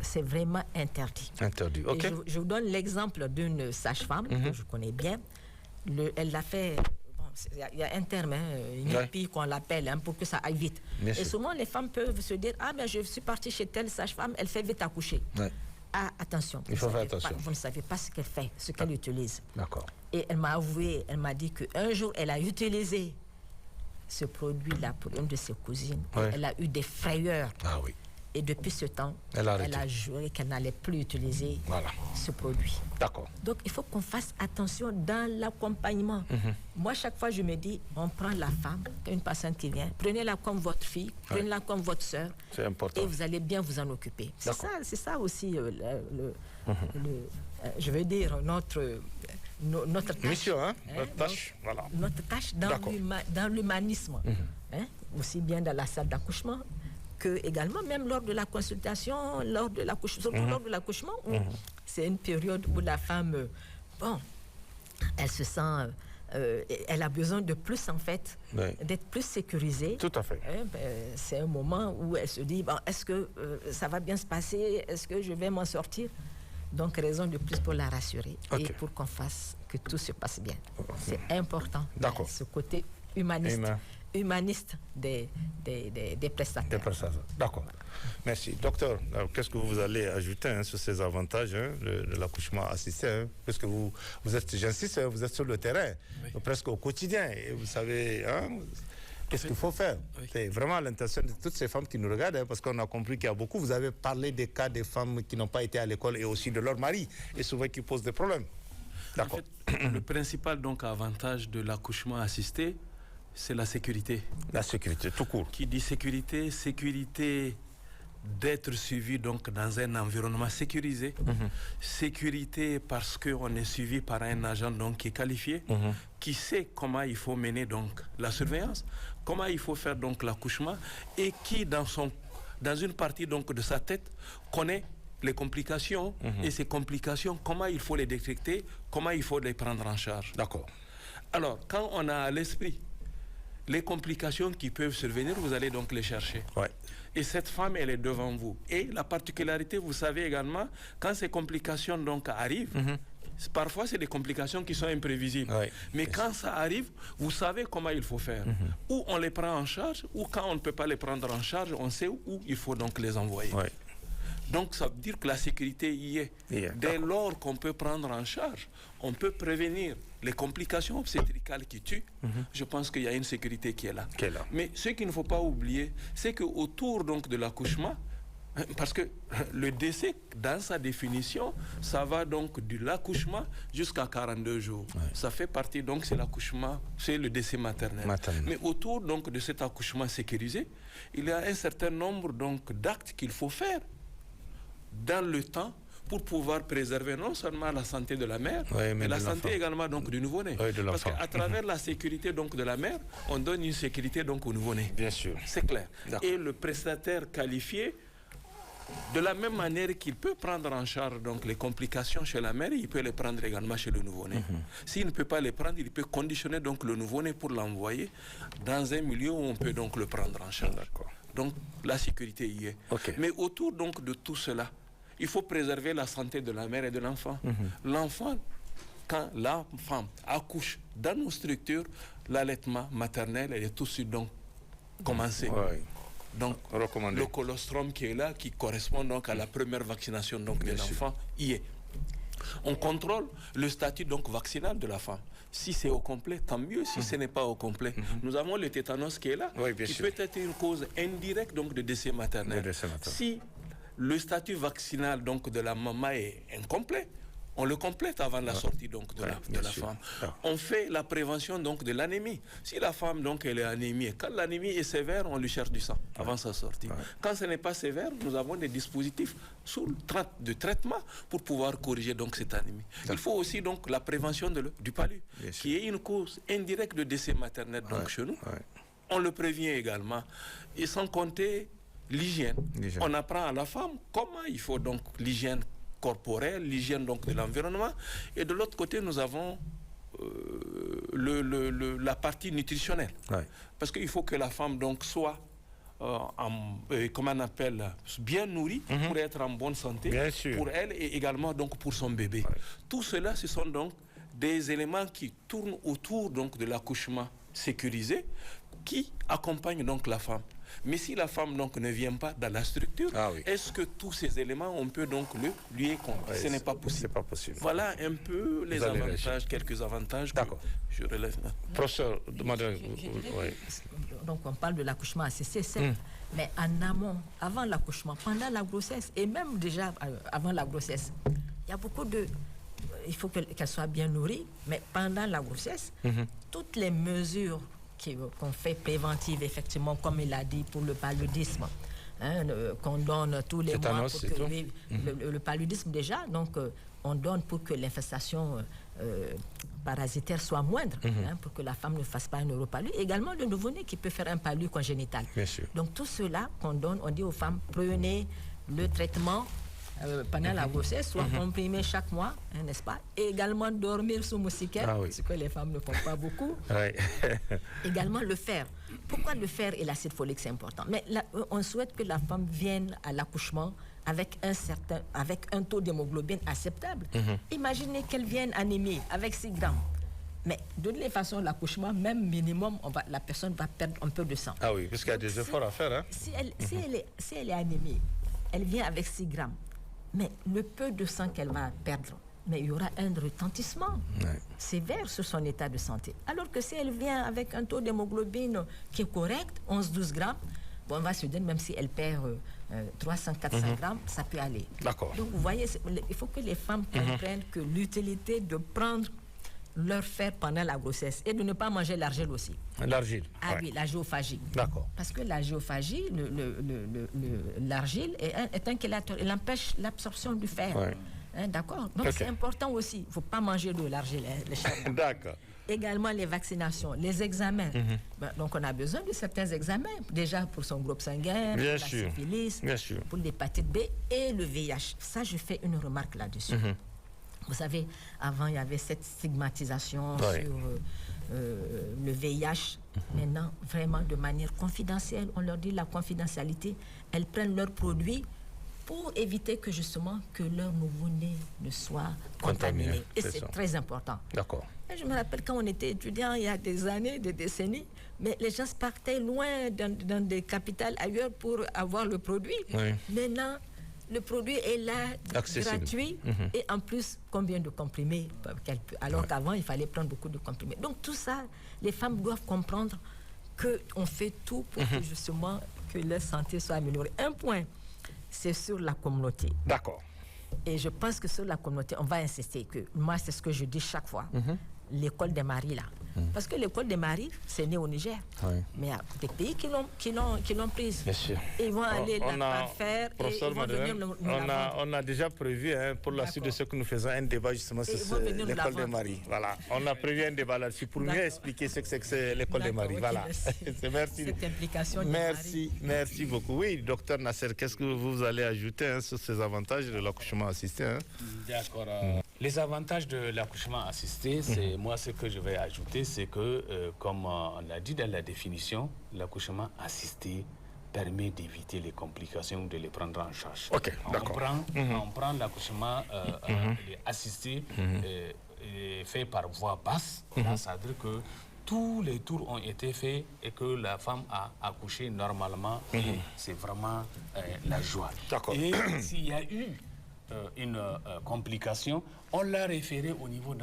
C'est vraiment interdit. Interdit, ok. Je vous donne l'exemple d'une sage-femme que je connais bien. Elle l'a fait... Il y a un terme, une EPI qu'on l'appelle, pour que ça aille vite. Et souvent, les femmes peuvent se dire, je suis partie chez telle sage-femme, elle fait vite accoucher. Attention. Il faut faire attention. Vous ne savez pas ce qu'elle fait, ce qu'elle utilise. D'accord. Et elle m'a avoué, elle m'a dit qu'un jour, elle a utilisé ce produit-là pour une de ses cousines. Elle a eu des frayeurs. Ah oui. Et depuis ce temps, elle a juré qu'elle n'allait plus utiliser ce produit. D'accord. Donc, il faut qu'on fasse attention dans l'accompagnement. Moi, chaque fois, je me dis, on prend la femme, une patiente qui vient, prenez-la comme votre fille, prenez-la comme votre sœur. C'est important. Et vous allez bien vous en occuper. C'est ça aussi, je veux dire, notre tâche. Mission, notre tâche, voilà. Notre tâche dans l'humanisme. Aussi bien dans la salle d'accouchement, que également même lors de la consultation, lors de l'accouchement, surtout lors de l'accouchement, c'est une période où la femme, elle se sent, elle a besoin de plus en fait, d'être plus sécurisée. Tout à fait. C'est un moment où elle se dit, est-ce que ça va bien se passer? Est-ce que je vais m'en sortir? Donc raison de plus pour la rassurer et pour qu'on fasse que tout se passe bien. C'est important. D'accord. Ce côté humaniste des prestataires. Des prestataires. D'accord. Merci. Docteur, qu'est-ce que vous allez ajouter sur ces avantages de l'accouchement assisté parce que vous êtes, j'insiste, vous êtes sur le terrain, presque au quotidien, et vous savez qu'est-ce qu'il faut faire. C'est vraiment l'intention de toutes ces femmes qui nous regardent, parce qu'on a compris qu'il y a beaucoup. Vous avez parlé des cas des femmes qui n'ont pas été à l'école et aussi de leur mari, et souvent qui posent des problèmes. D'accord. En fait, le principal avantage de l'accouchement assisté, c'est la sécurité. La sécurité, tout court. Qui dit sécurité, sécurité d'être suivi dans un environnement sécurisé. Sécurité parce qu'on est suivi par un agent qui est qualifié, qui sait comment il faut mener la surveillance, comment il faut faire l'accouchement, et qui dans une partie de sa tête connaît les complications, et ces complications, comment il faut les détecter, comment il faut les prendre en charge. D'accord. Alors, quand on a à l'esprit les complications qui peuvent survenir, vous allez les chercher. Et cette femme, elle est devant vous. Et la particularité, vous savez également, quand ces complications arrivent, parfois c'est des complications qui sont imprévisibles. Mais quand ça arrive, vous savez comment il faut faire. Ou on les prend en charge, ou quand on ne peut pas les prendre en charge, on sait où il faut les envoyer. Donc ça veut dire que la sécurité y est. Dès lors qu'on peut prendre en charge, on peut prévenir les complications obstétricales qui tuent. Je pense qu'il y a une sécurité qui est là. Mais ce qu'il ne faut pas oublier, c'est qu'autour de l'accouchement, Parce que le décès, dans sa définition, ça va donc de l'accouchement jusqu'à 42 jours. Ouais. Ça fait partie, donc, c'est l'accouchement, c'est le décès maternel. Mais autour, donc, de cet accouchement sécurisé, il y a un certain nombre, donc, d'actes qu'il faut faire dans le temps pour pouvoir préserver non seulement la santé de la mère, mais la santé également donc, du nouveau-né. Parce qu'à travers la sécurité donc, de la mère, on donne une sécurité donc, au nouveau-né. Bien sûr. C'est clair. Et le prestataire qualifié, de la même manière qu'il peut prendre en charge donc, les complications chez la mère, il peut les prendre également chez le nouveau-né. S'il ne peut pas les prendre, il peut conditionner donc, le nouveau-né pour l'envoyer dans un milieu où on peut donc, le prendre en charge. Donc la sécurité y est. Mais autour donc, de tout cela, il faut préserver la santé de la mère et de l'enfant. L'enfant, quand la femme accouche dans nos structures, l'allaitement maternel est tout de suite donc commencé. Donc, le colostrum qui est là, qui correspond donc à la première vaccination donc, de l'enfant, y est. On contrôle le statut donc vaccinal de la femme. Si c'est au complet, tant mieux. Si ce n'est pas au complet, nous avons le tétanos qui est là, qui peut être une cause indirecte donc, de décès maternel. Si le statut vaccinal donc, de la maman est incomplet, on le complète avant la sortie donc, de la femme. On fait la prévention donc, de l'anémie. Si la femme donc, elle est anémiée, quand l'anémie est sévère, on lui cherche du sang avant sa sortie. Quand ce n'est pas sévère, nous avons des dispositifs de traitement pour pouvoir corriger donc, cette anémie. Il faut aussi donc, la prévention du palu, qui est une cause indirecte de décès maternel donc, chez nous. On le prévient également. Et sans compter l'hygiène. On apprend à la femme comment il faut donc l'hygiène corporelle, l'hygiène donc de l'environnement. Et de l'autre côté, nous avons la partie nutritionnelle. Parce qu'il faut que la femme donc soit comment on appelle, bien nourrie pour être en bonne santé pour elle et également donc pour son bébé. Tout cela, ce sont donc des éléments qui tournent autour donc de l'accouchement sécurisé qui accompagnent donc la femme. Mais si la femme donc ne vient pas dans la structure, est-ce que tous ces éléments, on peut donc lui accompagner? Ce n'est pas possible. C'est pas possible. Voilà un peu les avantages, quelques avantages que je relève. Professeur, donc on parle de l'accouchement assisté, certes, mais en amont, avant l'accouchement, pendant la grossesse et même déjà avant la grossesse, il y a beaucoup de... Il faut qu'elle soit bien nourrie, mais pendant la grossesse, toutes les mesures qu'on fait préventive, effectivement, comme il a dit, pour le paludisme, qu'on donne tous les mois pour que le paludisme déjà, donc on donne pour que l'infestation parasitaire soit moindre, pour que la femme ne fasse pas un neuropalu. Également le nouveau-né qui peut faire un palu congénital. Donc tout cela qu'on donne, on dit aux femmes, prenez le traitement pendant la grossesse, soit comprimé chaque mois, n'est-ce pas? Et également dormir sous moustiquaire, ce que les femmes ne font pas beaucoup. Également le fer. Pourquoi le fer et l'acide folique, c'est important? Mais là, on souhaite que la femme vienne à l'accouchement avec un taux d'hémoglobine acceptable. Imaginez qu'elle vienne anémie avec 6 grammes. Mais de toute façon, l'accouchement, même minimum, la personne va perdre un peu de sang. Ah oui, parce qu'il y a des efforts à faire. Hein? Si elle est anémie, elle vient avec 6 grammes. Mais le peu de sang qu'elle va perdre, mais il y aura un retentissement sévère sur son état de santé. Alors que si elle vient avec un taux d'hémoglobine qui est correct, 11-12 grammes, bon, on va se dire, même si elle perd 300-400 grammes, ça peut aller. D'accord. Donc vous voyez, il faut que les femmes comprennent que l'utilité de prendre leur fer pendant la grossesse et de ne pas manger l'argile aussi. L'argile. Ah oui, la géophagie. D'accord. Parce que la géophagie, l'argile est un chélateur. Il empêche l'absorption du fer. D'accord. Donc c'est important aussi. Il ne faut pas manger de l'argile, les chats. D'accord. Également les vaccinations, les examens. Donc on a besoin de certains examens, déjà pour son groupe sanguin, pour la syphilis, pour l'hépatite B et le VIH. Ça, je fais une remarque là-dessus. Vous savez, avant, il y avait cette stigmatisation sur le VIH. Maintenant, vraiment, de manière confidentielle, on leur dit la confidentialité. Elles prennent leurs produits pour éviter que, justement, que leur nouveau-né ne soit contaminé. Et c'est très important. D'accord. Je me rappelle quand on était étudiant, il y a des années, des décennies, mais les gens partaient loin dans des capitales ailleurs pour avoir le produit. Maintenant, le produit est là, gratuit, et en plus, combien de comprimés? Alors qu'avant, il fallait prendre beaucoup de comprimés. Donc tout ça, les femmes doivent comprendre qu'on fait tout pour que justement que leur santé soit améliorée. Un point, c'est sur la communauté. D'accord. Et je pense que sur la communauté, on va insister que, moi, c'est ce que je dis chaque fois, l'école des maris, là. Parce que l'école des maris, c'est né au Niger. Oui. Mais il y a des pays qui l'ont prise. Bien sûr. Ils vont aller la faire et ils vont venir nous on a déjà prévu pour la suite de ce que nous faisons un débat justement sur l'école des maris. Voilà. On a prévu un débat là-dessus pour mieux expliquer ce que c'est que l'école des maris. Voilà. Merci. Cette implication des maris. Merci beaucoup. Oui, docteur Nasser, qu'est-ce que vous allez ajouter sur ces avantages de l'accouchement assisté? D'accord. Les avantages de l'accouchement assisté, c'est moi ce que je vais ajouter, c'est que, comme on l'a dit dans la définition, l'accouchement assisté permet d'éviter les complications ou de les prendre en charge. Ok, d'accord. On prend l'accouchement assisté fait par voie basse, ça veut dire que tous les tours ont été faits et que la femme a accouché normalement et c'est vraiment la joie. D'accord. Et s'il y a eu une complication, on l'a référé au niveau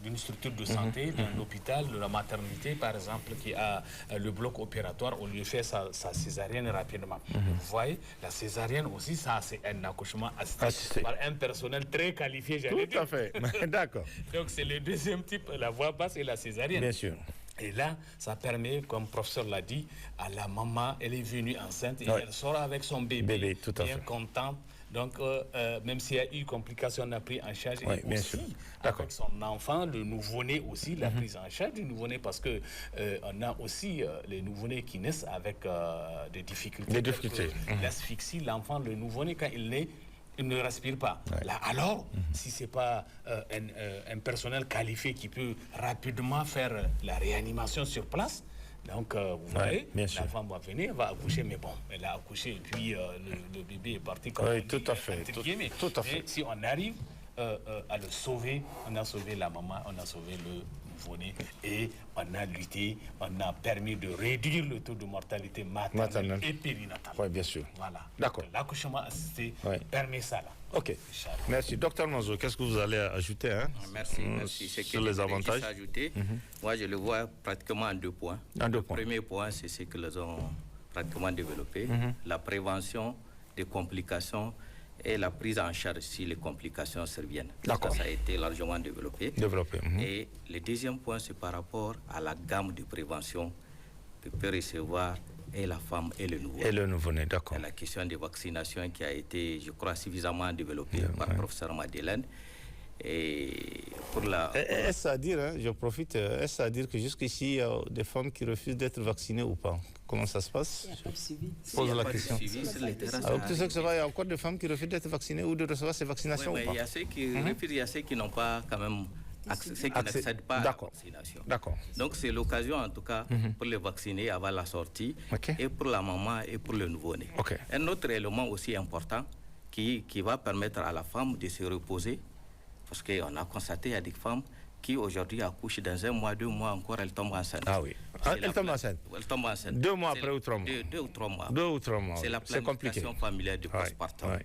d'une structure de santé, d'un hôpital, de la maternité, par exemple, qui a le bloc opératoire, on lui fait sa césarienne rapidement. Vous voyez, la césarienne aussi, ça, c'est un accouchement assisté par un personnel très qualifié, j'allais dire. Tout à fait, d'accord. Donc, c'est le deuxième type, la voie basse et la césarienne. Bien sûr. Et là, ça permet, comme le professeur l'a dit, à la maman, elle est venue enceinte et elle sort avec son bébé tout à bien fait. contente. Donc, même s'il y a eu complication, on a pris en charge et bien aussi sûr. avec son enfant, le nouveau-né aussi, la prise en charge du nouveau-né parce que on a aussi les nouveau-nés qui naissent avec des difficultés. Des difficultés. L'asphyxie, l'enfant, le nouveau-né, quand il naît, il ne respire pas. Là, alors, si ce n'est pas un personnel qualifié qui peut rapidement faire la réanimation sur place, donc, vous voyez, la femme va venir, va accoucher, mais bon, elle a accouché et puis le bébé est parti comme tout à fait. Tout à fait. Mais si on arrive à le sauver, on a sauvé la maman, on a sauvé le nouveau-né et on a lutté, on a permis de réduire le taux de mortalité maternelle et périnatale. Oui, bien sûr. Voilà. D'accord. L'accouchement assisté permet ça là. Ok. Merci. Docteur Manzo, qu'est-ce que vous allez ajouter Merci. Sur les avantages moi, je le vois pratiquement en deux points. Le premier point, c'est ce que nous avons pratiquement développé, la prévention des complications et la prise en charge si les complications surviennent. Ça a été largement développé. Et le deuxième point, c'est par rapport à la gamme de prévention que peut recevoir et la femme et le nouveau-né. Et le nouveau-né, d'accord. La question des vaccinations qui a été, je crois, suffisamment développée par le professeur Madeleine. Et pour la... Est-ce à dire, je profite, est-ce à dire que jusqu'ici, il y a des femmes qui refusent d'être vaccinées ou pas? Comment ça se passe? Je pose la question. Alors, tu sais que ça va, il y a encore des femmes qui refusent d'être vaccinées ou de recevoir ces vaccinations ou pas? Il y a ceux qui refusent, il y a ceux qui n'ont pas quand même ceux qui n'accèdent pas à la vaccination. D'accord. Donc c'est l'occasion en tout cas pour les vacciner avant la sortie et pour la maman et pour le nouveau-né. Un autre élément aussi important qui va permettre à la femme de se reposer, parce qu'on a constaté qu'il y a des femmes qui aujourd'hui accouchent dans 1 mois, 2 mois encore, elles tombent enceintes. Ah oui. Elles tombent enceintes? Elles tombent enceintes. 2 mois après ou 3 mois? 2 ou 3 mois. 2 ou 3 mois. C'est la planification familiale du postpartum.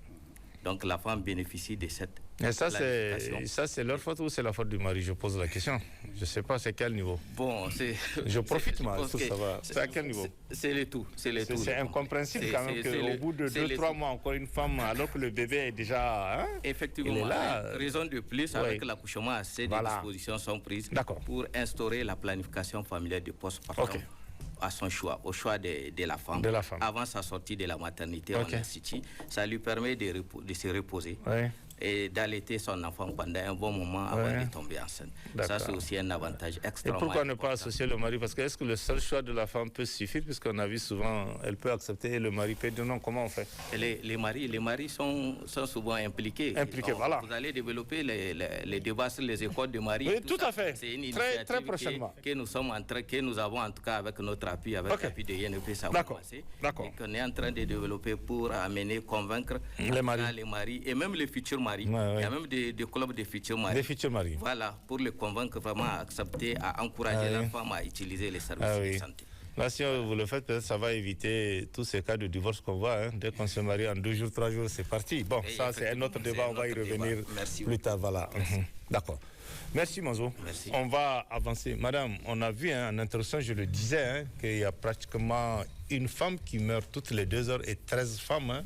Donc la femme bénéficie de cette et ça, c'est leur faute ou c'est la faute du mari? Je pose la question. Je ne sais pas, c'est quel niveau? Bon, c'est... Je profite, moi, tout ça va. C'est à quel niveau? C'est le tout. C'est incompréhensible quand même qu'au bout de 2-3 mois, encore une femme, alors que le bébé est déjà... Effectivement, il est là. Raison de plus, avec l'accouchement, assez de dispositions sont prises pour instaurer la planification familiale du postpartum. À son choix, au choix de la femme. Avant sa sortie de la maternité en institut, ça lui permet de se reposer et d'allaiter son enfant pendant un bon moment avant de tomber enceinte. Ça, c'est aussi un avantage extrêmement important. Et pourquoi ne pas associer le mari? Parce que est-ce que le seul choix de la femme peut suffire? Puisqu'on a vu souvent, elle peut accepter et le mari peut dire non. Comment on fait? Les maris sont souvent impliqués. Voilà. Vous allez développer les débats sur les écoles de mari. Oui, tout à fait. C'est une initiative très prochainement. que nous avons en tout cas avec notre appui, avec l'appui de INP, ça va passer. Et qu'on est en train de développer pour amener, convaincre les maris et même les futurs maris. Il y a même des clubs de futurs maris. Des futurs maris. Voilà, pour les convaincre vraiment à accepter, à encourager la femme à utiliser les services de santé. Là, si vous le faites, peut-être ça va éviter tous ces cas de divorce qu'on voit. Hein. Dès qu'on se marie en 2 jours, 3 jours, c'est parti. Bon, et ça, c'est un autre débat. On va y revenir plus tard. Voilà. D'accord. Merci, Manzo. Merci. On va avancer. Madame, on a vu en introduction, je le disais, qu'il y a pratiquement une femme qui meurt toutes les 2 heures et 13 femmes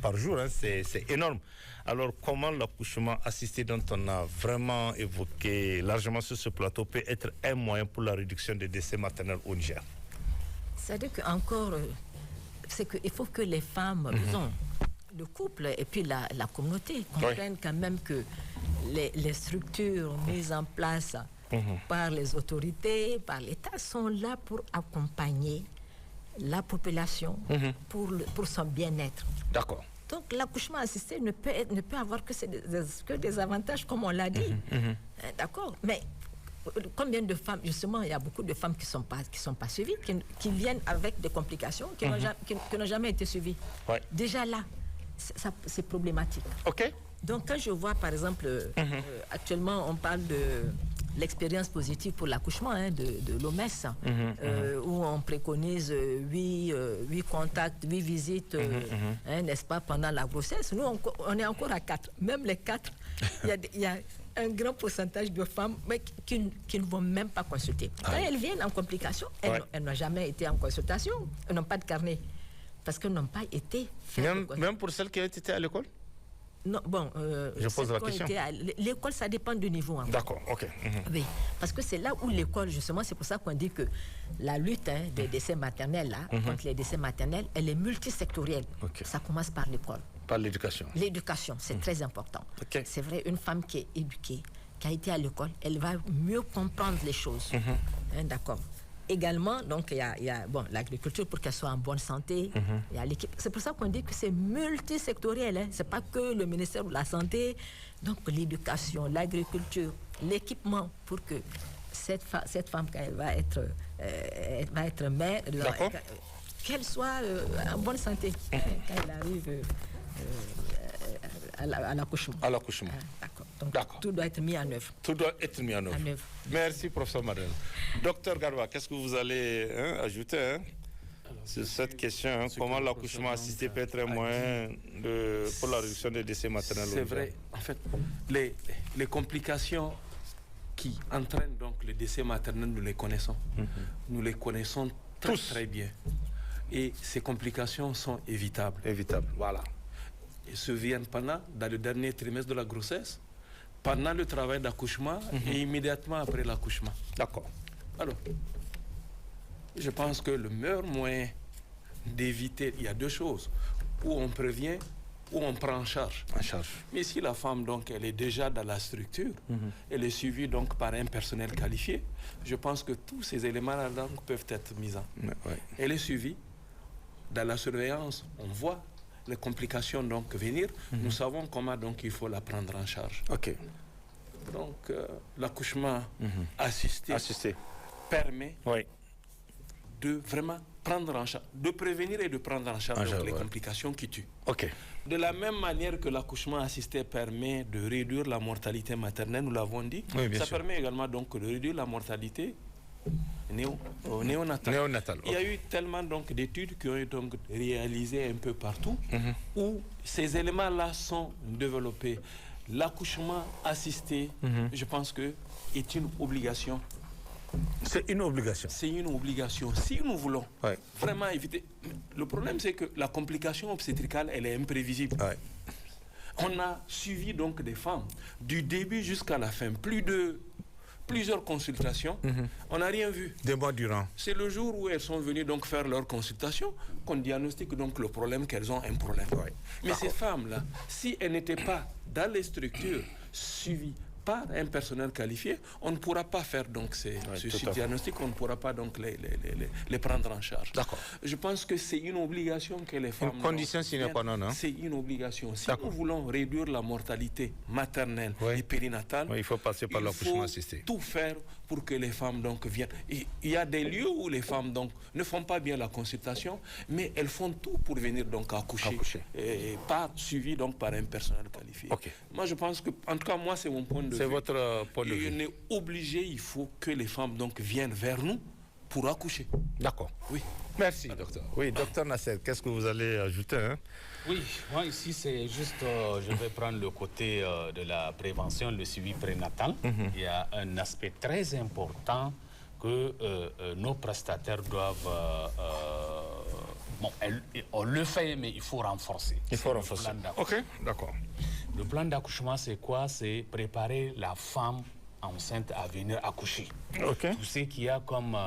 par jour. Hein. C'est énorme. Alors, comment l'accouchement assisté dont on a vraiment évoqué largement sur ce plateau peut être un moyen pour la réduction des décès maternels au Niger? C'est-à-dire qu'encore, c'est qu'il faut que les femmes, disons, le couple et puis la communauté comprennent quand même que les structures mises en place par les autorités, par l'État, sont là pour accompagner la population pour son bien-être. D'accord. Donc l'accouchement assisté ne peut avoir que des avantages, comme on l'a dit. D'accord. Mais combien de femmes, justement, il y a beaucoup de femmes qui sont pas suivies, qui viennent avec des complications, qui n'ont jamais été suivies. Ouais. Déjà là, c'est problématique. OK. Donc quand je vois, par exemple, actuellement, on parle de l'expérience positive pour l'accouchement de l'OMS, où on préconise 8 contacts, 8 visites, n'est-ce pas, pendant la grossesse. Nous, on est encore à 4. Même les 4, il y a un grand pourcentage de femmes qui ne vont même pas consulter. Quand elles viennent en complication, elles n'ont jamais été en consultation. Elles n'ont pas de carnet. Parce qu'elles n'ont pas été faites. Même pour celles qui ont été à l'école? Non, bon, je pose la question. L'école, ça dépend du niveau. D'accord, ok. Oui, parce que c'est là où l'école, justement, c'est pour ça qu'on dit que la lutte des décès maternels, contre les décès maternels, elle est multisectorielle. Okay. Ça commence par l'école. Par l'éducation. L'éducation, c'est très important. Okay. C'est vrai, une femme qui est éduquée, qui a été à l'école, elle va mieux comprendre les choses. D'accord. Également, donc, il y a l'agriculture pour qu'elle soit en bonne santé. Il y a l'équipe. C'est pour ça qu'on dit que c'est multisectoriel. Ce n'est pas que le ministère de la Santé. Donc, l'éducation, l'agriculture, l'équipement pour que cette femme, quand elle va être mère, qu'elle soit en bonne santé quand elle arrive à l'accouchement. À l'accouchement. Donc, tout doit être mis en œuvre. Tout doit être mis en œuvre. Merci, professeur Madeleine. Docteur Garba, qu'est-ce que vous allez ajouter sur cette question? Comment l'accouchement assisté peut être un moyen pour la réduction des décès maternels? C'est vrai. En fait, les complications qui entraînent donc les décès maternels, nous les connaissons. Nous les connaissons très bien. Et ces complications sont évitables. Évitables. Voilà. Elles se viennent dans le dernier trimestre de la grossesse, pendant le travail d'accouchement et immédiatement après l'accouchement. D'accord. Alors, je pense que le meilleur moyen d'éviter, il y a 2 choses. Où on prévient, où on prend en charge. Mais si la femme, donc, elle est déjà dans la structure, elle est suivie donc par un personnel qualifié, je pense que tous ces éléments-là donc, peuvent être mis en. Elle est suivie. Dans la surveillance, on voit les complications donc venir, nous savons comment donc il faut la prendre en charge. Ok. Donc l'accouchement assisté permet de vraiment prendre en charge, de prévenir et de prendre en charge les complications qui tuent. Ok. De la même manière que l'accouchement assisté permet de réduire la mortalité maternelle, nous l'avons dit, ça permet également donc de réduire la mortalité néonatale. Il y a eu tellement donc d'études qui ont été donc réalisées un peu partout où ces éléments-là sont développés. L'accouchement assisté, je pense que est une obligation. C'est une obligation. C'est une obligation. Si nous voulons vraiment éviter, le problème c'est que la complication obstétricale, elle est imprévisible. On a suivi donc des femmes du début jusqu'à la fin, plusieurs consultations, on n'a rien vu. Des mois durant. C'est le jour où elles sont venues donc faire leur consultation qu'on diagnostique donc le problème qu'elles ont un problème. Mais ces femmes-là, si elles n'étaient pas dans les structures suivies par un personnel qualifié, on ne pourra pas faire donc ce diagnostic, on ne pourra pas donc les prendre en charge. D'accord. Je pense que c'est une obligation que les femmes... Une condition sine qua non. C'est une obligation. Si nous voulons réduire la mortalité maternelle et périnatale, il faut passer par l'accouchement assisté. Tout faire pour que les femmes donc viennent. Il y a des lieux où les femmes donc ne font pas bien la consultation, mais elles font tout pour venir donc accoucher. Et pas suivi donc par un personnel qualifié. Moi je pense que, en tout cas moi c'est mon point de vue. C'est votre point de vue. On est obligé, il faut que les femmes donc viennent vers nous pour accoucher. D'accord. Oui. Merci, docteur. Oui, docteur Nasser, qu'est-ce que vous allez ajouter Oui, moi ici, c'est juste, je vais prendre le côté de la prévention, le suivi prénatal. Il y a un aspect très important que nos prestataires doivent... on le fait, mais il faut renforcer. Il faut renforcer. Ok, d'accord. Le plan d'accouchement, c'est quoi? C'est préparer la femme enceinte à venir accoucher. Okay. Tout ce qu'il y a comme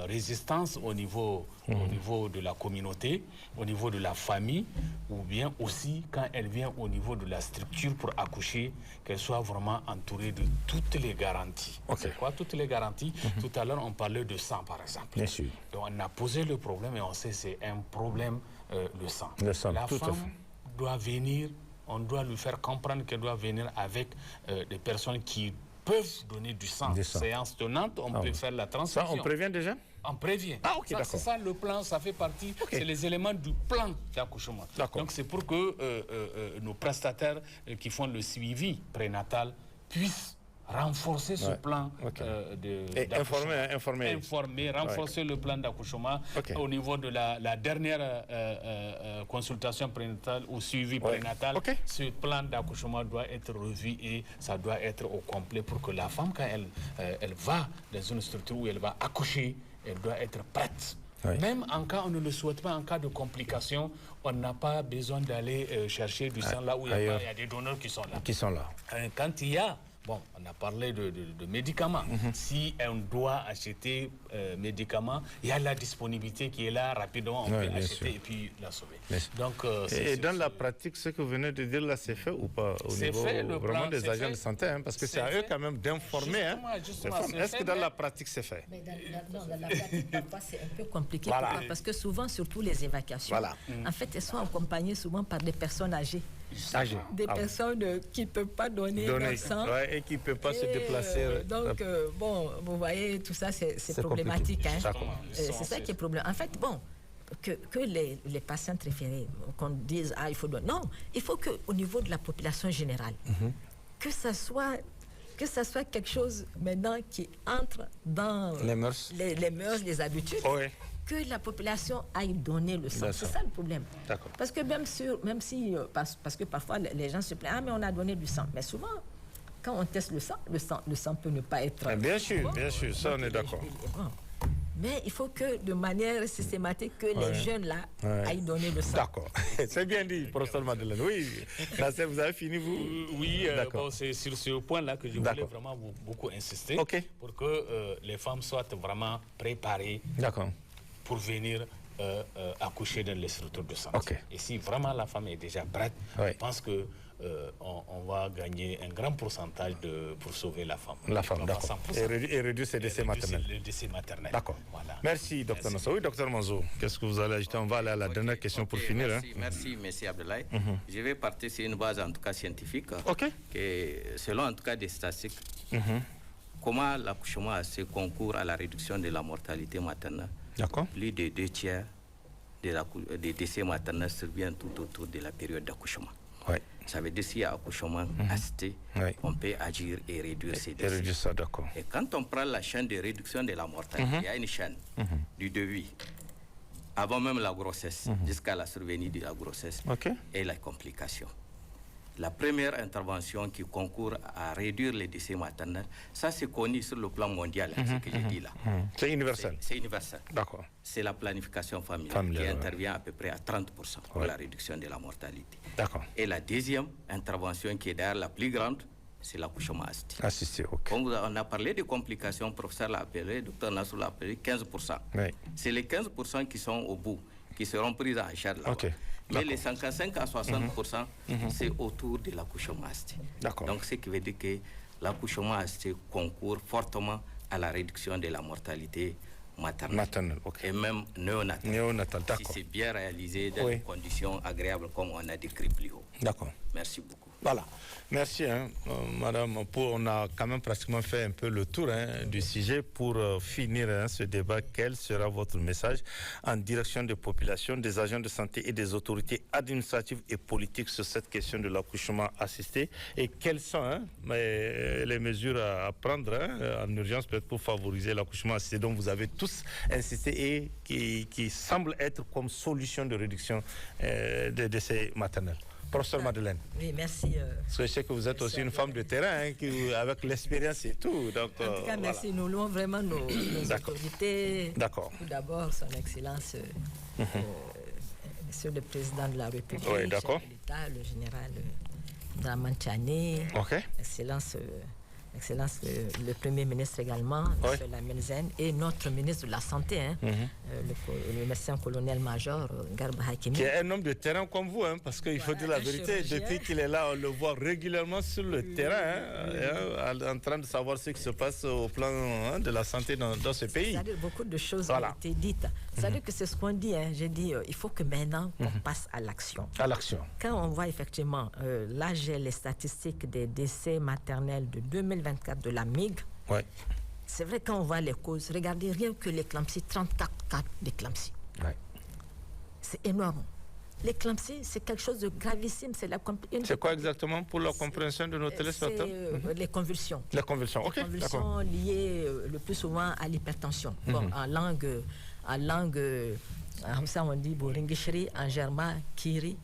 résistance au niveau de la communauté, au niveau de la famille, ou bien aussi quand elle vient au niveau de la structure pour accoucher, qu'elle soit vraiment entourée de toutes les garanties. Okay. C'est quoi toutes les garanties? Tout à l'heure, on parlait de sang, par exemple. Bien sûr. Donc, on a posé le problème et on sait que c'est un problème, le sang. Le sang, la tout femme à fait. doit venir, on doit lui faire comprendre qu'elle doit venir avec des personnes qui peuvent donner du sang. Séance tenante, on peut faire la transfusion. Ça, on prévient déjà? On prévient. Ah, ok, d'accord. C'est ça le plan, ça fait partie, c'est les éléments du plan d'accouchement. Donc c'est pour que nos prestataires qui font le suivi prénatal puissent renforcer ce plan informer, renforcer le plan d'accouchement au niveau de la dernière consultation prénatale ou suivi prénatal. Ce plan d'accouchement doit être revu et ça doit être au complet pour que la femme, quand elle va dans une structure où elle va accoucher, elle doit être prête. Même en cas, on ne le souhaite pas, en cas de complications, on n'a pas besoin d'aller chercher du sang là où il y a des donneurs qui sont là. Quand il y a bon, on a parlé de médicaments. Si on doit acheter médicaments, il y a la disponibilité qui est là, rapidement, on peut acheter et puis la sauver. Donc, et dans la pratique, ce que vous venez de dire là, c'est fait ou pas au niveau vraiment des agents de santé, parce que c'est à eux quand même d'informer. Est-ce que dans la pratique, c'est fait? Mais dans la pratique, parfois, c'est un peu compliqué. Pourquoi? Parce que souvent, surtout les évacuations, en fait, elles sont accompagnées souvent par des personnes âgées. Des personnes qui ne peuvent pas donner leur sang. Et qui ne peuvent pas se déplacer. Donc, bon, vous voyez, tout ça, c'est problématique. C'est ça qui est problématique. En fait, bon, que les patients référés, qu'on dise, il faut donner. Non, il faut qu'au niveau de la population générale, que ça soit quelque chose maintenant qui entre dans les mœurs, les habitudes. Que la population aille donner le sang. C'est ça le problème. Parce que même si parce que parfois les gens se plaignent, mais on a donné du sang. Mais souvent, quand on teste le sang peut ne pas être... Bien sûr, ça on est d'accord. Mais il faut que de manière systématique, que les jeunes là aillent donner le sang. D'accord. C'est bien dit, professeur Madeleine. Oui, Nasser, vous avez fini, vous? Oui, bon, c'est sur ce point-là que je voulais vraiment beaucoup insister. Pour que les femmes soient vraiment préparées. Pour venir accoucher dans les structures de santé. Et si vraiment la femme est déjà prête, je pense que on va gagner un grand pourcentage pour sauver la femme. D'accord. Et réduire ses décès maternels. Les décès maternels. D'accord. Voilà. Merci, docteur Nasser. Oui, docteur Manzo, qu'est-ce que vous allez ajouter? On va aller à la dernière question pour finir. Merci, M. Abdoulaye. Je vais partir sur une base en tout cas scientifique. Que selon en tout cas des statistiques, comment l'accouchement concourt à la réduction de la mortalité maternelle. Plus de 2/3 des décès maternels surviennent tout autour de la période d'accouchement. Ça veut dire s'il y a accouchement assisté, on peut agir et réduire ces décès. Et quand on prend la chaîne de réduction de la mortalité, il y a une chaîne du début, avant même la grossesse, jusqu'à la survenue de la grossesse et la complication. La première intervention qui concourt à réduire les décès maternels, ça c'est connu sur le plan mondial, ce que j'ai dit là. C'est universel. C'est universel. D'accord. C'est la planification familiale qui intervient à peu près à 30% pour la réduction de la mortalité. D'accord. Et la deuxième intervention qui est d'ailleurs la plus grande, c'est l'accouchement assisté. Assisté, Comme on a parlé de complications, le professeur l'a appelé, le docteur Nassou l'a appelé 15%. C'est les 15% qui sont au bout, qui seront pris en charge là. Mais les 55 à 60%, c'est autour de l'accouchement assisté. Donc, ce qui veut dire que l'accouchement assisté concourt fortement à la réduction de la mortalité maternelle. Et même néonatale. Si c'est bien réalisé dans des conditions agréables comme on a décrit plus haut. D'accord. Merci beaucoup. Voilà. Merci, madame. On a quand même pratiquement fait un peu le tour du sujet. Pour finir ce débat, quel sera votre message en direction des populations, des agents de santé et des autorités administratives et politiques sur cette question de l'accouchement assisté? Et quelles sont les mesures à prendre en urgence peut-être pour favoriser l'accouchement assisté dont vous avez tous insisté et qui semble être comme solution de réduction des décès maternels? Professeur Madeleine. Oui, merci. Parce que je sais que vous êtes aussi une femme de terrain, avec l'expérience et tout. Donc, en tout cas, merci. Nous louons vraiment nos autorités. D'accord. Tout d'abord, son Excellence, Monsieur le Président de la République, oui, d'accord. chef de l'État, le général Dramane Tchani, Excellence, le Premier ministre également, M. Laminzen, et notre ministre de la Santé, le médecin-colonel-major Garba Hakimi. Qui est un homme de terrain comme vous, parce qu'il faut dire la vérité, depuis qu'il est là, on le voit régulièrement sur le terrain, en train de savoir ce qui se passe au plan de la santé dans ce pays. C'est-à-dire beaucoup de choses ont été dites. C'est-à-dire que c'est ce qu'on dit, j'ai dit, il faut que maintenant on passe à l'action. À l'action. Quand on voit effectivement, là j'ai les statistiques des décès maternels de 2024 de la MIG. Ouais. C'est vrai, quand on voit les causes, regardez rien que l'éclampsie, 34 cas d'éclampsie. Ouais. C'est énorme. L'éclampsie, c'est quelque chose de gravissime. C'est quoi exactement pour la compréhension de nos téléspectateurs? C'est les convulsions. Les convulsions, ok. Les convulsions liées le plus souvent à l'hypertension. Bon, en langue, ça on dit Boringishri, en germain, Kiri.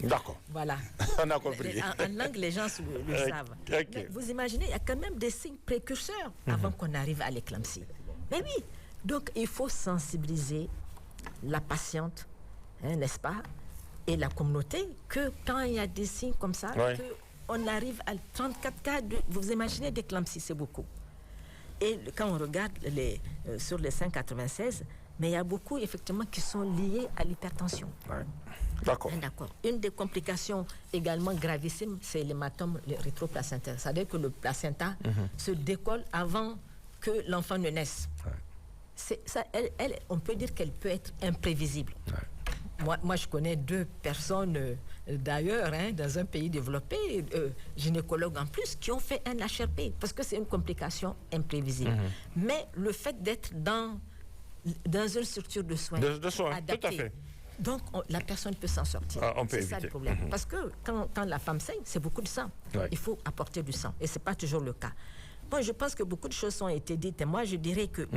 D'accord. Voilà. On a compris. En langue, les gens le savent. Okay. Mais vous imaginez, il y a quand même des signes précurseurs avant qu'on arrive à l'éclampsie. Mais oui, donc il faut sensibiliser la patiente, n'est-ce pas, et la communauté, que quand il y a des signes comme ça, qu'on arrive à 34 cas, vous imaginez d'éclampsie, c'est beaucoup. Et quand on regarde sur les 596, mais il y a beaucoup, effectivement, qui sont liés à l'hypertension. Ouais. D'accord. D'accord. Une des complications également gravissimes, c'est l'hématome rétroplacentaire. C'est-à-dire que le placenta se décolle avant que l'enfant ne naisse. Ouais. On peut dire qu'elle peut être imprévisible. Ouais. Moi, je connais 2 personnes, d'ailleurs, dans un pays développé, gynécologues en plus, qui ont fait un HRP, parce que c'est une complication imprévisible. Mais le fait d'être dans une structure de soins, adaptée, tout à fait. Donc la personne peut s'en sortir. C'est ça le problème. Parce que quand la femme saigne, c'est beaucoup de sang. Il faut apporter du sang. Et ce n'est pas toujours le cas. Bon, je pense que beaucoup de choses ont été dites. Et moi, je dirais que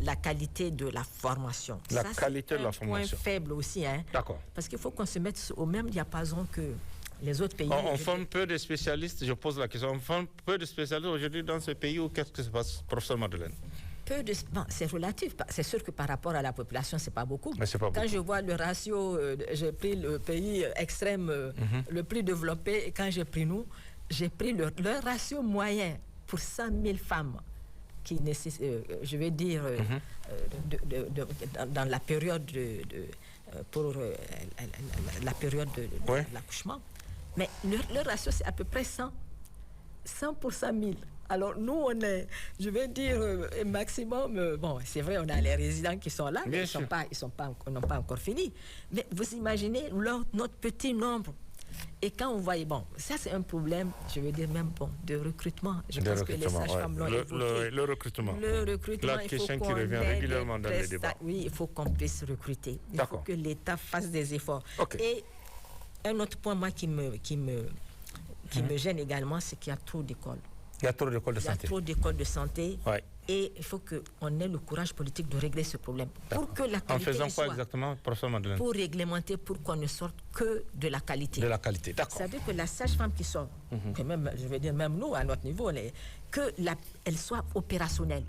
la qualité de la formation. La qualité de la formation. C'est un point faible aussi. D'accord. Parce qu'il faut qu'on se mette au même diapason que les autres pays. On forme peu de spécialistes, je pose la question, on forme peu de spécialistes aujourd'hui dans ce pays ou qu'est-ce que se passe, professeur Madeleine? Bon, c'est relatif. C'est sûr que par rapport à la population, c'est pas beaucoup. Mais c'est pas beaucoup. Quand je vois le ratio, j'ai pris le pays extrême, le plus développé, et quand j'ai pris nous, j'ai pris le ratio moyen pour 100 000 femmes qui nécessitent, je vais dire, dans la période pour la période de l'accouchement. Mais le ratio, c'est à peu près 100 pour 100 000. Alors nous, on est, je vais dire, maximum, bon, c'est vrai, on a les résidents qui sont là, mais ils n'ont pas encore fini. Mais vous imaginez notre petit nombre. Et quand on voit, bon, ça c'est un problème, je veux dire même, bon, de recrutement. Je pense que les sages-femmes l'ont évoqué. Le recrutement. Le recrutement, la question qui revient régulièrement dans les débats. Oui, il faut qu'on puisse recruter. Il faut que l'État fasse des efforts. Et un autre point, moi, qui me gêne également, c'est qu'il y a trop d'écoles. Il y a trop d'écoles de santé. Il y a trop d'écoles de santé. Et il faut qu'on ait le courage politique de régler ce problème. Pour que la qualité en faisant quoi exactement, professeur Madeleine? Pour réglementer, pour qu'on ne sorte que de la qualité. De la qualité, d'accord. C'est-à-dire que la sage-femme qui sort, que même, je veux dire, même nous, à notre niveau, qu'elle soit opérationnelle.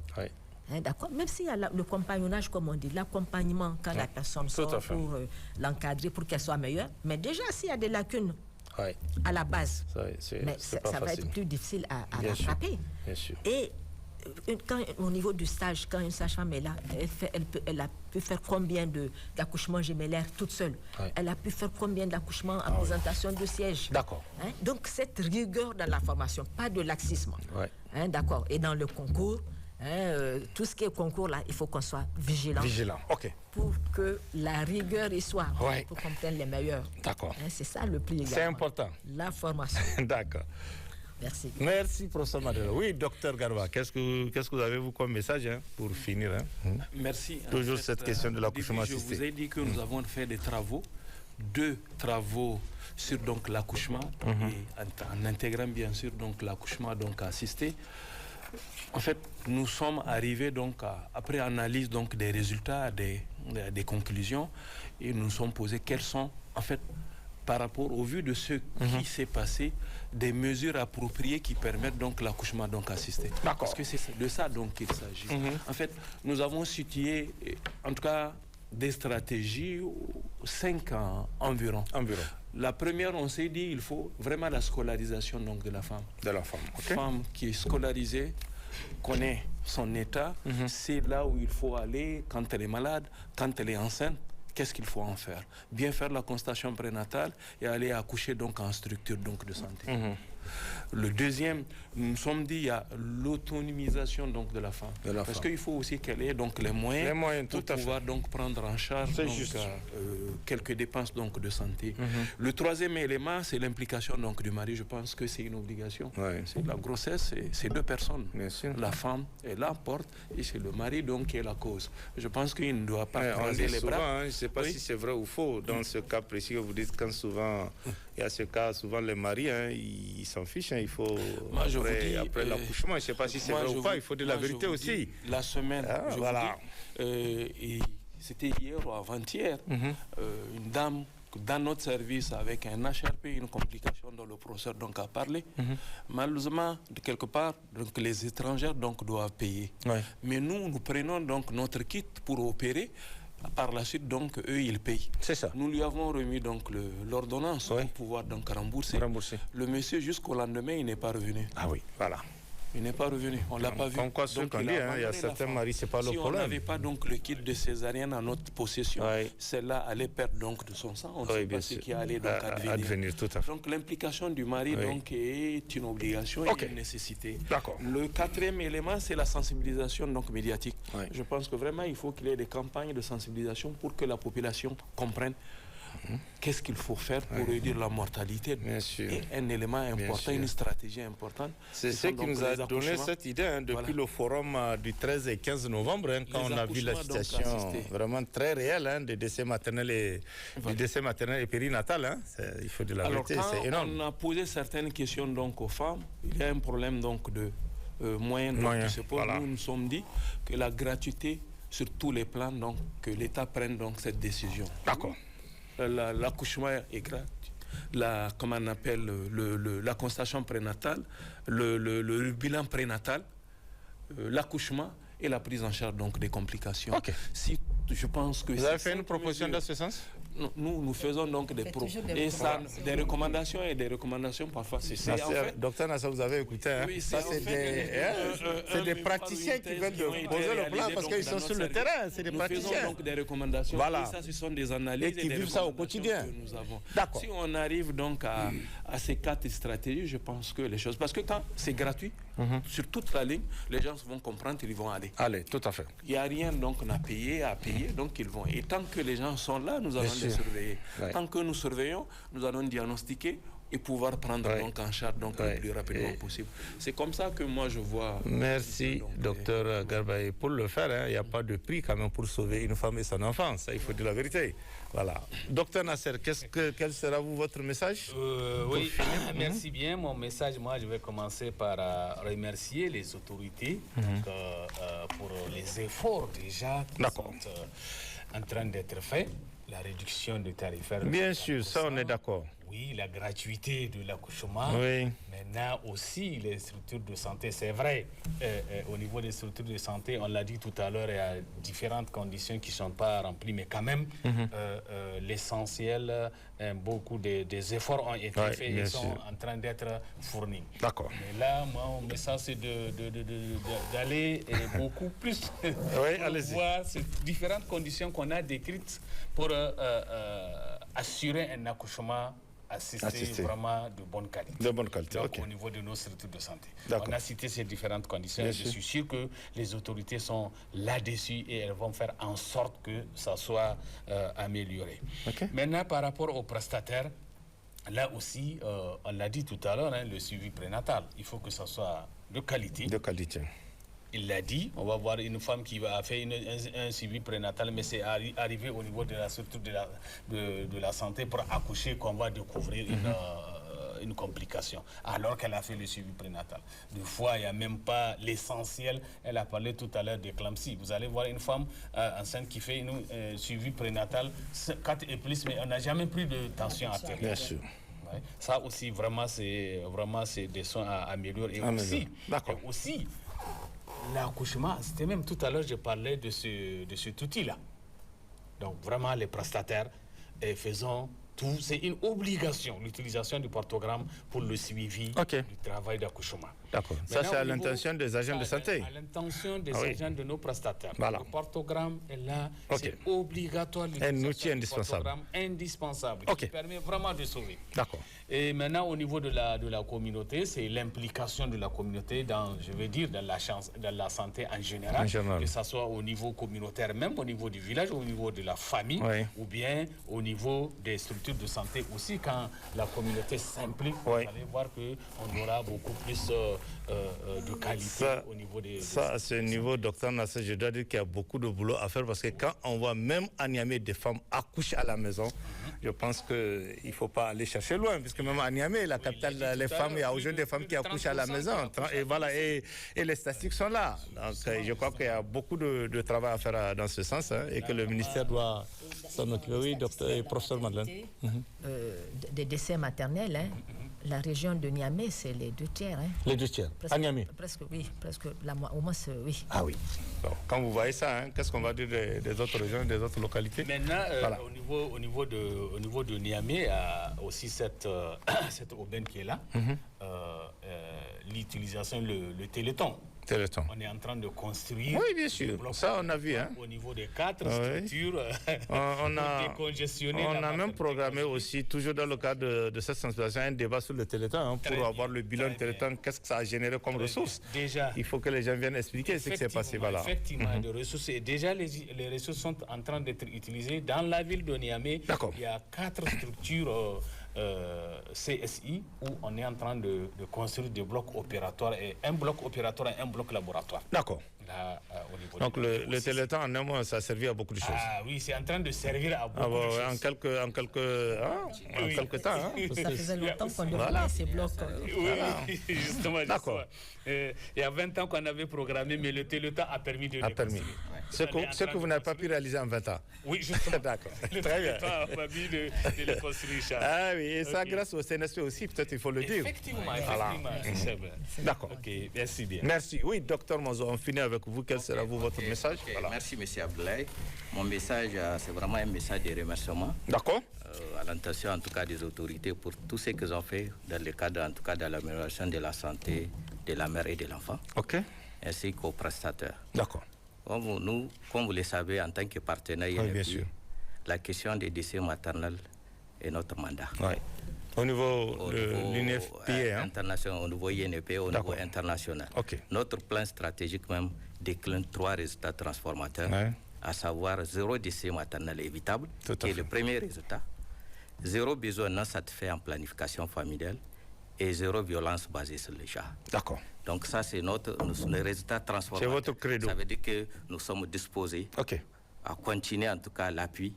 D'accord. Même s'il y a le compagnonnage, comme on dit, l'accompagnement quand la personne sort pour l'encadrer, pour qu'elle soit meilleure. Mais déjà, s'il y a des lacunes à la base, ça va être plus difficile à rattraper. Bien sûr. Et au niveau du stage, quand une sage-femme est là, elle a pu faire combien d'accouchements gémellaires toute seule? Elle a pu faire combien d'accouchements en présentation de siège? D'accord. Donc cette rigueur dans la formation, pas de laxisme. D'accord. Et dans le concours, tout ce qui est concours là, il faut qu'on soit vigilant. Vigilant, ok. Pour que la rigueur y soit, pour qu'on prenne les meilleurs. D'accord. C'est ça le prix également. C'est important. La formation. D'accord. Merci. Merci, professeur Madela. Oui, docteur Garba, qu'est-ce que vous avez vous comme message pour finir Merci. Toujours cette question de l'accouchement assisté. Je vous ai dit que nous avons fait des travaux, 2 travaux sur donc l'accouchement, en intégrant bien sûr donc l'accouchement donc assisté. En fait, nous sommes arrivés donc après analyse donc des résultats, des conclusions, et nous nous sommes posés quels sont en fait par rapport au vu de ce qui s'est passé, des mesures appropriées qui permettent donc l'accouchement donc assisté. Parce que c'est de ça donc qu'il s'agit. En fait, nous avons situé, en tout cas, des stratégies, 5 environ. La première, on s'est dit, il faut vraiment la scolarisation donc de la femme. De la femme, ok. Femme qui est scolarisée, connaît son état, c'est là où il faut aller quand elle est malade, quand elle est enceinte. Qu'est-ce qu'il faut en faire? Bien faire la constatation prénatale et aller accoucher donc en structure donc de santé. Le deuxième, nous nous sommes dit, il y a l'autonomisation donc de la femme. Parce qu'il faut aussi qu'elle ait donc les moyens pour pouvoir donc prendre en charge donc, quelques dépenses donc de santé. Le troisième élément, c'est l'implication donc du mari. Je pense que c'est une obligation. C'est la grossesse, c'est 2 personnes. La femme, elle l'emporte et c'est le mari donc qui est la cause. Je pense qu'il ne doit pas croiser les bras. Je ne sais pas si c'est vrai ou faux. Dans ce cas précis que vous dites, quand souvent, il y a ce cas, souvent les maris, ils s'en fichent. Il faut, après l'accouchement, je ne sais pas si c'est vrai ou pas, il faut de la vérité aussi. La semaine, c'était hier ou avant-hier, une dame dans notre service avec un HRP, une complication dont le professeur donc a parlé. Malheureusement, de quelque part, donc, les étrangers donc, doivent payer. Mais nous prenons donc notre kit pour opérer. Par la suite, donc, eux, ils payent. C'est ça. Nous lui avons remis donc l'ordonnance pour pouvoir donc rembourser. Le monsieur, jusqu'au lendemain, il n'est pas revenu. Ah oui, voilà. Il n'est pas revenu, on ne l'a pas vu. Comme quoi, ce qu'on dit, il y a certains maris, ce n'est pas le problème. Si on n'avait pas donc le kit de césarienne en notre possession, celle-là allait perdre donc de son sang. On ne sait pas ce qui allait donc advenir. Tout à fait. Donc l'implication du mari donc, est une obligation et une nécessité. Le 4e élément, c'est la sensibilisation donc, médiatique. Je pense que vraiment, il faut qu'il y ait des campagnes de sensibilisation pour que la population comprenne qu'est-ce qu'il faut faire pour réduire la mortalité. Et un élément important, une stratégie importante. C'est ce qui nous a donné cette idée depuis le forum du 13 et 15 novembre, quand on a vu la situation vraiment très réelle des décès maternels et du décès maternel et périnatal. Il faut de la vérité, c'est énorme. On a posé certaines questions donc aux femmes. Il y a un problème donc de moyens qui se posent. Nous nous sommes dit que la gratuité sur tous les plans, donc que l'État prenne donc cette décision. D'accord. L'accouchement est gratuit, comment on appelle, la constatation prénatale, le bilan prénatal, l'accouchement et la prise en charge donc, des complications. Si, je pense que vous avez fait une proposition dans ce sens? Nous faisons donc des recommandations et des recommandations parfois. Docteur Nassa, vous avez écouté. Ça, c'est des praticiens qui veulent poser le plan parce qu'ils sont sur le terrain. C'est des praticiens. Nous faisons donc des recommandations. Voilà. Et ça, ce sont des analyses et qui vivent ça au quotidien. Que nous avons. Si on arrive donc à ces 4 stratégies, je pense que les choses. Parce que quand c'est gratuit, sur toute la ligne, les gens vont comprendre qu'ils vont aller. Allez, tout à fait. Il n'y a rien donc à payer, donc ils vont. Et tant que les gens sont là, nous allons les surveiller. Tant que nous surveillons, nous allons diagnostiquer et pouvoir prendre donc en charge donc, le plus rapidement possible. C'est comme ça que moi je vois... Merci, docteur Garba. Et pour le faire, il n'y a pas de prix quand même pour sauver une femme et son enfant. Ça, il faut dire la vérité. Voilà. Docteur Nasser, quel sera votre message? Oui, merci bien. Mon message, moi, je vais commencer par remercier les autorités pour les efforts déjà qui sont en train d'être faits. La réduction du tarifaire. Bien sûr, ça on est d'accord. Oui, la gratuité de l'accouchement. Oui. Maintenant aussi, les structures de santé, c'est vrai. Au niveau des structures de santé, on l'a dit tout à l'heure, il y a différentes conditions qui ne sont pas remplies, mais quand même, l'essentiel, beaucoup des efforts ont été faits et sont en train d'être fournis. D'accord. Mais là, moi, mon message, c'est d'aller beaucoup plus voir ces différentes conditions qu'on a décrites pour assurer un accouchement assistée vraiment de bonne qualité. De bonne qualité, donc, au niveau de nos structures de santé. On a cité ces différentes conditions. Bien je suis sûr que les autorités sont là-dessus et elles vont faire en sorte que ça soit amélioré. Maintenant, par rapport aux prestataires, là aussi, on l'a dit tout à l'heure, hein, le suivi prénatal, il faut que ça soit de qualité. De qualité. Il l'a dit, on va voir une femme qui va faire un suivi prénatal, mais c'est arrivé au niveau de la structure de la santé pour accoucher qu'on va découvrir une complication, alors qu'elle a fait le suivi prénatal. Des fois, il n'y a même pas l'essentiel. Elle a parlé tout à l'heure d'éclampsie. Vous allez voir une femme enceinte qui fait un suivi prénatal 4 et plus, mais on n'a jamais pris de tension artérielle. Bien sûr. Ouais. Ça aussi, vraiment, c'est des soins à améliorer. Et aussi, l'accouchement, c'était même tout à l'heure, je parlais de cet outil-là. Donc, vraiment, les prestataires, faisons tout. C'est une obligation, l'utilisation du portogramme pour le suivi du travail d'accouchement. D'accord. Ça, c'est à l'intention des agents de santé. À l'intention des agents de nos prestataires. Voilà. Le portogramme est là. C'est obligatoire. Un outil indispensable. Portogramme indispensable qui permet vraiment de sauver. D'accord. Et maintenant, au niveau de la communauté, c'est l'implication de la communauté dans, je veux dire, dans la santé en général. Que ce soit au niveau communautaire, même au niveau du village, au niveau de la famille, ou bien au niveau des structures de santé aussi. Quand la communauté s'implique, vous allez voir qu'on aura beaucoup plus de qualité au niveau des... Ça, à ce niveau, docteur Nassé, je dois dire qu'il y a beaucoup de boulot à faire parce que quand on voit même à Niamey des femmes accoucher à la maison, je pense qu'il ne faut pas aller chercher loin, puisque même à Niamey, la capitale, les femmes, il y a aujourd'hui des femmes qui accouchent à la maison. Et voilà, et les statistiques sont là. Donc, je crois qu'il y a beaucoup de travail à faire dans ce sens et que le ministère doit s'en occuper. Oui, docteur et professeur Madeleine. Des décès maternels, la région de Niamey, c'est les 2 tiers. Les 2 tiers, à Niamey? Presque, oui. Presque, au moins, oui. Ah oui. Bon, quand vous voyez ça, qu'est-ce qu'on va dire des autres régions, des autres localités? Maintenant, au niveau de Niamey, il y a aussi cette aubaine qui est là. L'utilisation, le téléthon. On est en train de construire. Oui, bien sûr. Ça, on a vu. Au niveau des 4 structures, on a décongestionné. On a même programmé aussi, toujours dans le cadre de cette sensibilisation, un débat sur le téléthon pour avoir le bilan du téléthon. Qu'est-ce que ça a généré comme ressources? Déjà, il faut que les gens viennent expliquer ce qui s'est passé. Voilà. Effectivement, des ressources. Et déjà, les ressources sont en train d'être utilisées. Dans la ville de Niamey, il y a 4 structures CSI où on est en train de construire des blocs opératoires, et un bloc opératoire et un bloc laboratoire. D'accord. Donc le téléthon, en un mois, ça a servi à beaucoup de choses. Ah oui, c'est en train de servir à beaucoup de choses. En quelques temps. Ça faisait longtemps qu'on demandait ces blocs. Oui, justement. D'accord. Il y a 20 ans qu'on avait programmé, mais le téléthon a permis de le construire. Ce que vous n'avez pas pu réaliser en 20 ans. Oui, justement. D'accord. Le téléthon a permis de le construire, Charles. Ah oui, et ça grâce au CNSP aussi, peut-être il faut le dire. Effectivement. D'accord. Ok, merci bien. Merci. Oui, docteur Mozo, on finit avec vous. Quel sera votre message? Merci, M. Abdoulaye. Mon message, c'est vraiment un message de remerciement. D'accord. À l'intention, en tout cas, des autorités pour tout ce qu'ils ont fait dans le cadre, en tout cas, de l'amélioration de la santé de la mère et de l'enfant. OK. Ainsi qu'aux prestataires. D'accord. Nous, comme vous le savez, en tant que partenaire, bien sûr, la question des décès maternels est notre mandat. Oui. Au niveau de l'INFPA, international, au niveau INFP, au niveau international. Notre plan stratégique même décline 3 résultats transformateurs, à savoir 0 décès maternel évitable, qui est le premier résultat, 0 besoin non satisfait en planification familiale et 0 violence basée sur le genre. D'accord. Donc ça, c'est notre résultat transformateur. C'est votre credo. Ça veut dire que nous sommes disposés à continuer en tout cas l'appui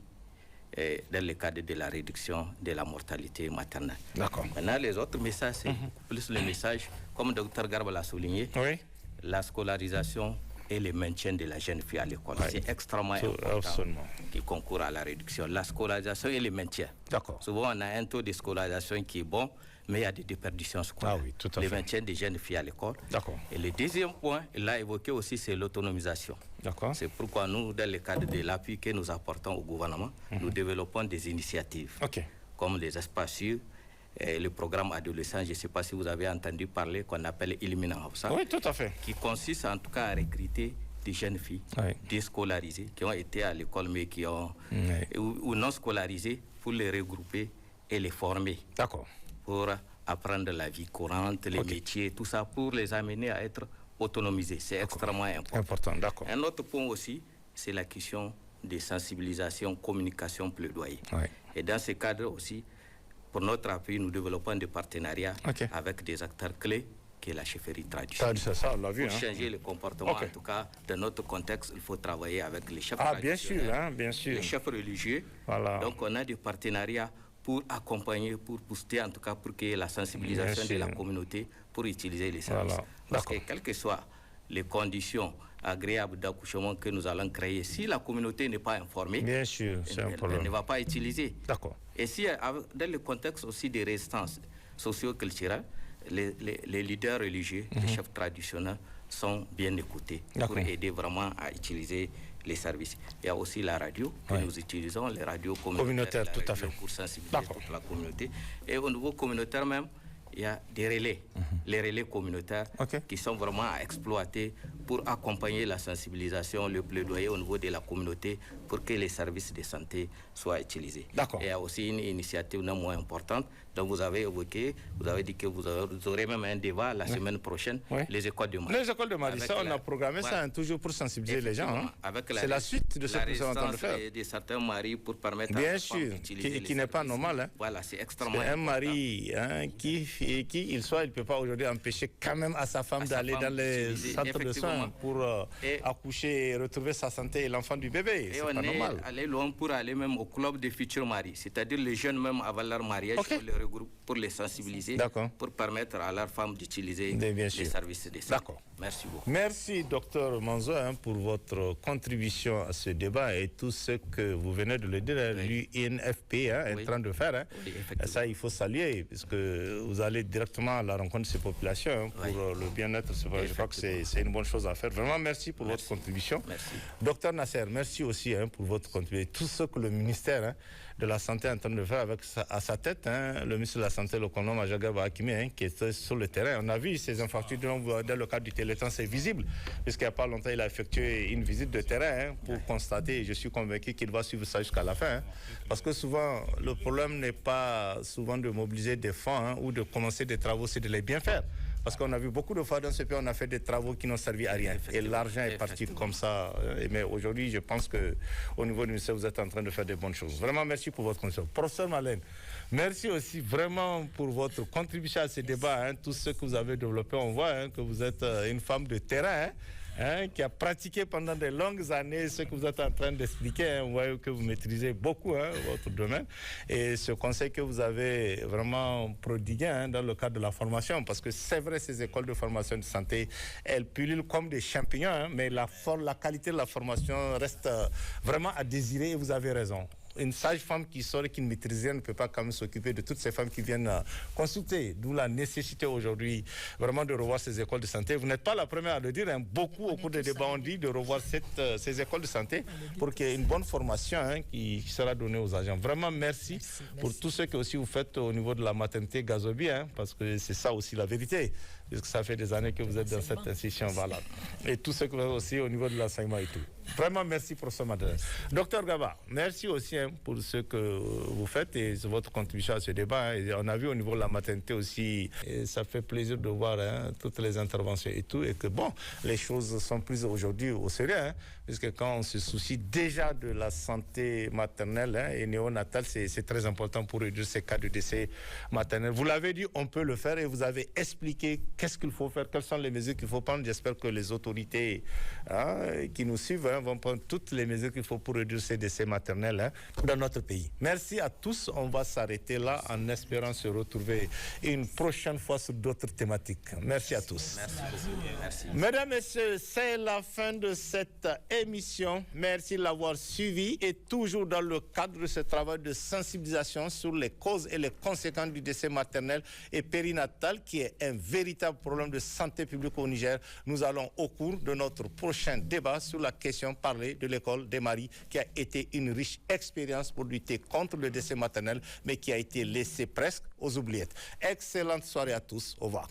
dans le cadre de la réduction de la mortalité maternelle. D'accord. Maintenant, les autres messages, c'est plus le message, comme le Dr Garba l'a souligné, la scolarisation et le maintien de la jeune fille à l'école. C'est extrêmement important qui concourt à la réduction. La scolarisation et le maintien. D'accord. Souvent, on a un taux de scolarisation qui est bon, mais il y a des déperditions scolaires. Ah oui, tout à fait. Le maintien des jeunes filles à l'école. D'accord. Et le deuxième point, il l'a évoqué aussi, c'est l'autonomisation. D'accord. C'est pourquoi nous, dans le cadre de l'appui que nous apportons au gouvernement, nous développons des initiatives, comme les espaces sûrs, le programme adolescent, je ne sais pas si vous avez entendu parler, qu'on appelle Elimina Hausa. Oui, tout à fait. Qui consiste en tout cas à recruter des jeunes filles déscolarisées, qui ont été à l'école mais qui ont ou non scolarisées, pour les regrouper et les former. D'accord. Pour apprendre la vie courante, les métiers, tout ça, pour les amener à être autonomisés. C'est extrêmement important. D'accord. Un autre point aussi, c'est la question de sensibilisation, communication, plaidoyer. Ouais. Et dans ce cadre aussi, pour notre appui, nous développons des partenariats avec des acteurs clés, qui est la chefferie traditionnelle. C'est ça, on l'a vu. Pour changer le comportement, en tout cas, dans notre contexte, il faut travailler avec les chefs traditionnels, bien sûr. les chefs religieux. Voilà. Donc, on a des partenariats pour accompagner, pour booster, en tout cas, pour qu'il y ait la sensibilisation de la communauté pour utiliser les services. Voilà. Parce que, quelles que soient les conditions agréables d'accouchement que nous allons créer, si la communauté n'est pas informée, bien sûr, elle ne va pas utiliser. D'accord. Et si, dans le contexte aussi des résistances socio-culturelles, les leaders religieux, les chefs traditionnels sont bien écoutés pour aider vraiment à utiliser les services. Il y a aussi la radio que nous utilisons, les radios communautaires tout à fait. pour sensibiliser toute la communauté. Et au niveau communautaire même, il y a des relais, les relais communautaires qui sont vraiment à exploiter pour accompagner la sensibilisation, le plaidoyer au niveau de la communauté pour que les services de santé soient utilisés. Et il y a aussi une initiative non moins importante dont vous avez évoqué, vous avez dit que vous aurez même un débat la semaine prochaine, les écoles de Marie. Les écoles de Marie, ça on a programmé ça toujours pour sensibiliser les gens. C'est la suite de ce que nous sommes en train de faire. De certains maris pour permettre bien sûr, qui n'est pas normal. Voilà, c'est extrêmement important. Un mari qui il ne peut pas aujourd'hui empêcher quand même à sa femme d'aller dans les centres de soins pour accoucher et retrouver sa santé et l'enfant du bébé. Et on est allé loin pour aller même au club des futurs maris, c'est-à-dire les jeunes même avant leur mariage, pour les sensibiliser, pour permettre à leurs femmes d'utiliser les services de santé. D'accord. Merci beaucoup. Merci, docteur Manzo, pour votre contribution à ce débat et tout ce que vous venez de le dire, l'UNFP est en train de faire. Ça, il faut saluer, puisque vous allez directement à la rencontre de ces populations pour le bien-être. Je crois que c'est une bonne chose à faire. Vraiment, merci pour votre contribution. Merci. Docteur Nasser, merci aussi pour votre contribution. Tout ce que le ministère de la Santé est en train de faire avec à sa tête, le ministre de la Santé, le colonel Majagaba Hakimi, qui est sur le terrain. On a vu ces infrastructures dans le cadre du Téléthon, c'est visible, puisqu'il n'y a pas longtemps, il a effectué une visite de terrain pour constater, et je suis convaincu qu'il va suivre ça jusqu'à la fin. Parce que souvent, le problème n'est pas souvent de mobiliser des fonds ou de commencer des travaux, c'est de les bien faire. Parce qu'on a vu beaucoup de fois dans ce pays, on a fait des travaux qui n'ont servi à rien. Et l'argent est parti comme ça. Mais aujourd'hui, je pense qu'au niveau du ministère, vous êtes en train de faire de bonnes choses. Vraiment, merci pour votre contribution. Professeur Malène, merci aussi vraiment pour votre contribution à ce débat. Tout ce que vous avez développé, on voit que vous êtes une femme de terrain. Qui a pratiqué pendant de longues années ce que vous êtes en train d'expliquer. Vous voyez que vous maîtrisez beaucoup votre domaine. Et ce conseil que vous avez vraiment prodigué dans le cadre de la formation, parce que c'est vrai, ces écoles de formation de santé, elles pullulent comme des champignons, mais la qualité de la formation reste vraiment à désirer et vous avez raison. Une sage-femme qui sort et qui ne maîtrise rien ne peut pas quand même s'occuper de toutes ces femmes qui viennent consulter. D'où la nécessité aujourd'hui vraiment de revoir ces écoles de santé. Vous n'êtes pas la première à le dire. Beaucoup au cours des débats ont dit de revoir ces écoles de santé pour qu'il y ait une bonne formation qui sera donnée aux agents. Vraiment merci pour tout ce que aussi vous faites au niveau de la maternité Gazobi, parce que c'est ça aussi la vérité. Puisque ça fait des années que vous êtes dans cette institution. Voilà. Et tout ce que vous faites aussi au niveau de l'enseignement et tout. Vraiment merci pour ce matin. Docteur Gaba, merci aussi pour ce que vous faites et votre contribution à ce débat. Et on a vu au niveau de la maternité aussi, et ça fait plaisir de voir toutes les interventions et tout. Et que bon, les choses sont prises aujourd'hui au sérieux. Puisque quand on se soucie déjà de la santé maternelle et néonatale, c'est très important pour réduire ces cas de décès maternels. Vous l'avez dit, on peut le faire et vous avez expliqué qu'est-ce qu'il faut faire, quelles sont les mesures qu'il faut prendre. J'espère que les autorités qui nous suivent vont prendre toutes les mesures qu'il faut pour réduire ces décès maternels dans notre pays. Merci à tous. On va s'arrêter là en espérant se retrouver une prochaine fois sur d'autres thématiques. Merci à tous. Merci beaucoup. Merci. Mesdames, Messieurs, c'est la fin de cette émission. Merci de l'avoir suivi et toujours dans le cadre de ce travail de sensibilisation sur les causes et les conséquences du décès maternel et périnatal qui est un véritable problème de santé publique au Niger. Nous allons au cours de notre prochain débat sur la question parler de l'école des Maris qui a été une riche expérience pour lutter contre le décès maternel mais qui a été laissée presque aux oubliettes. Excellente soirée à tous. Au revoir.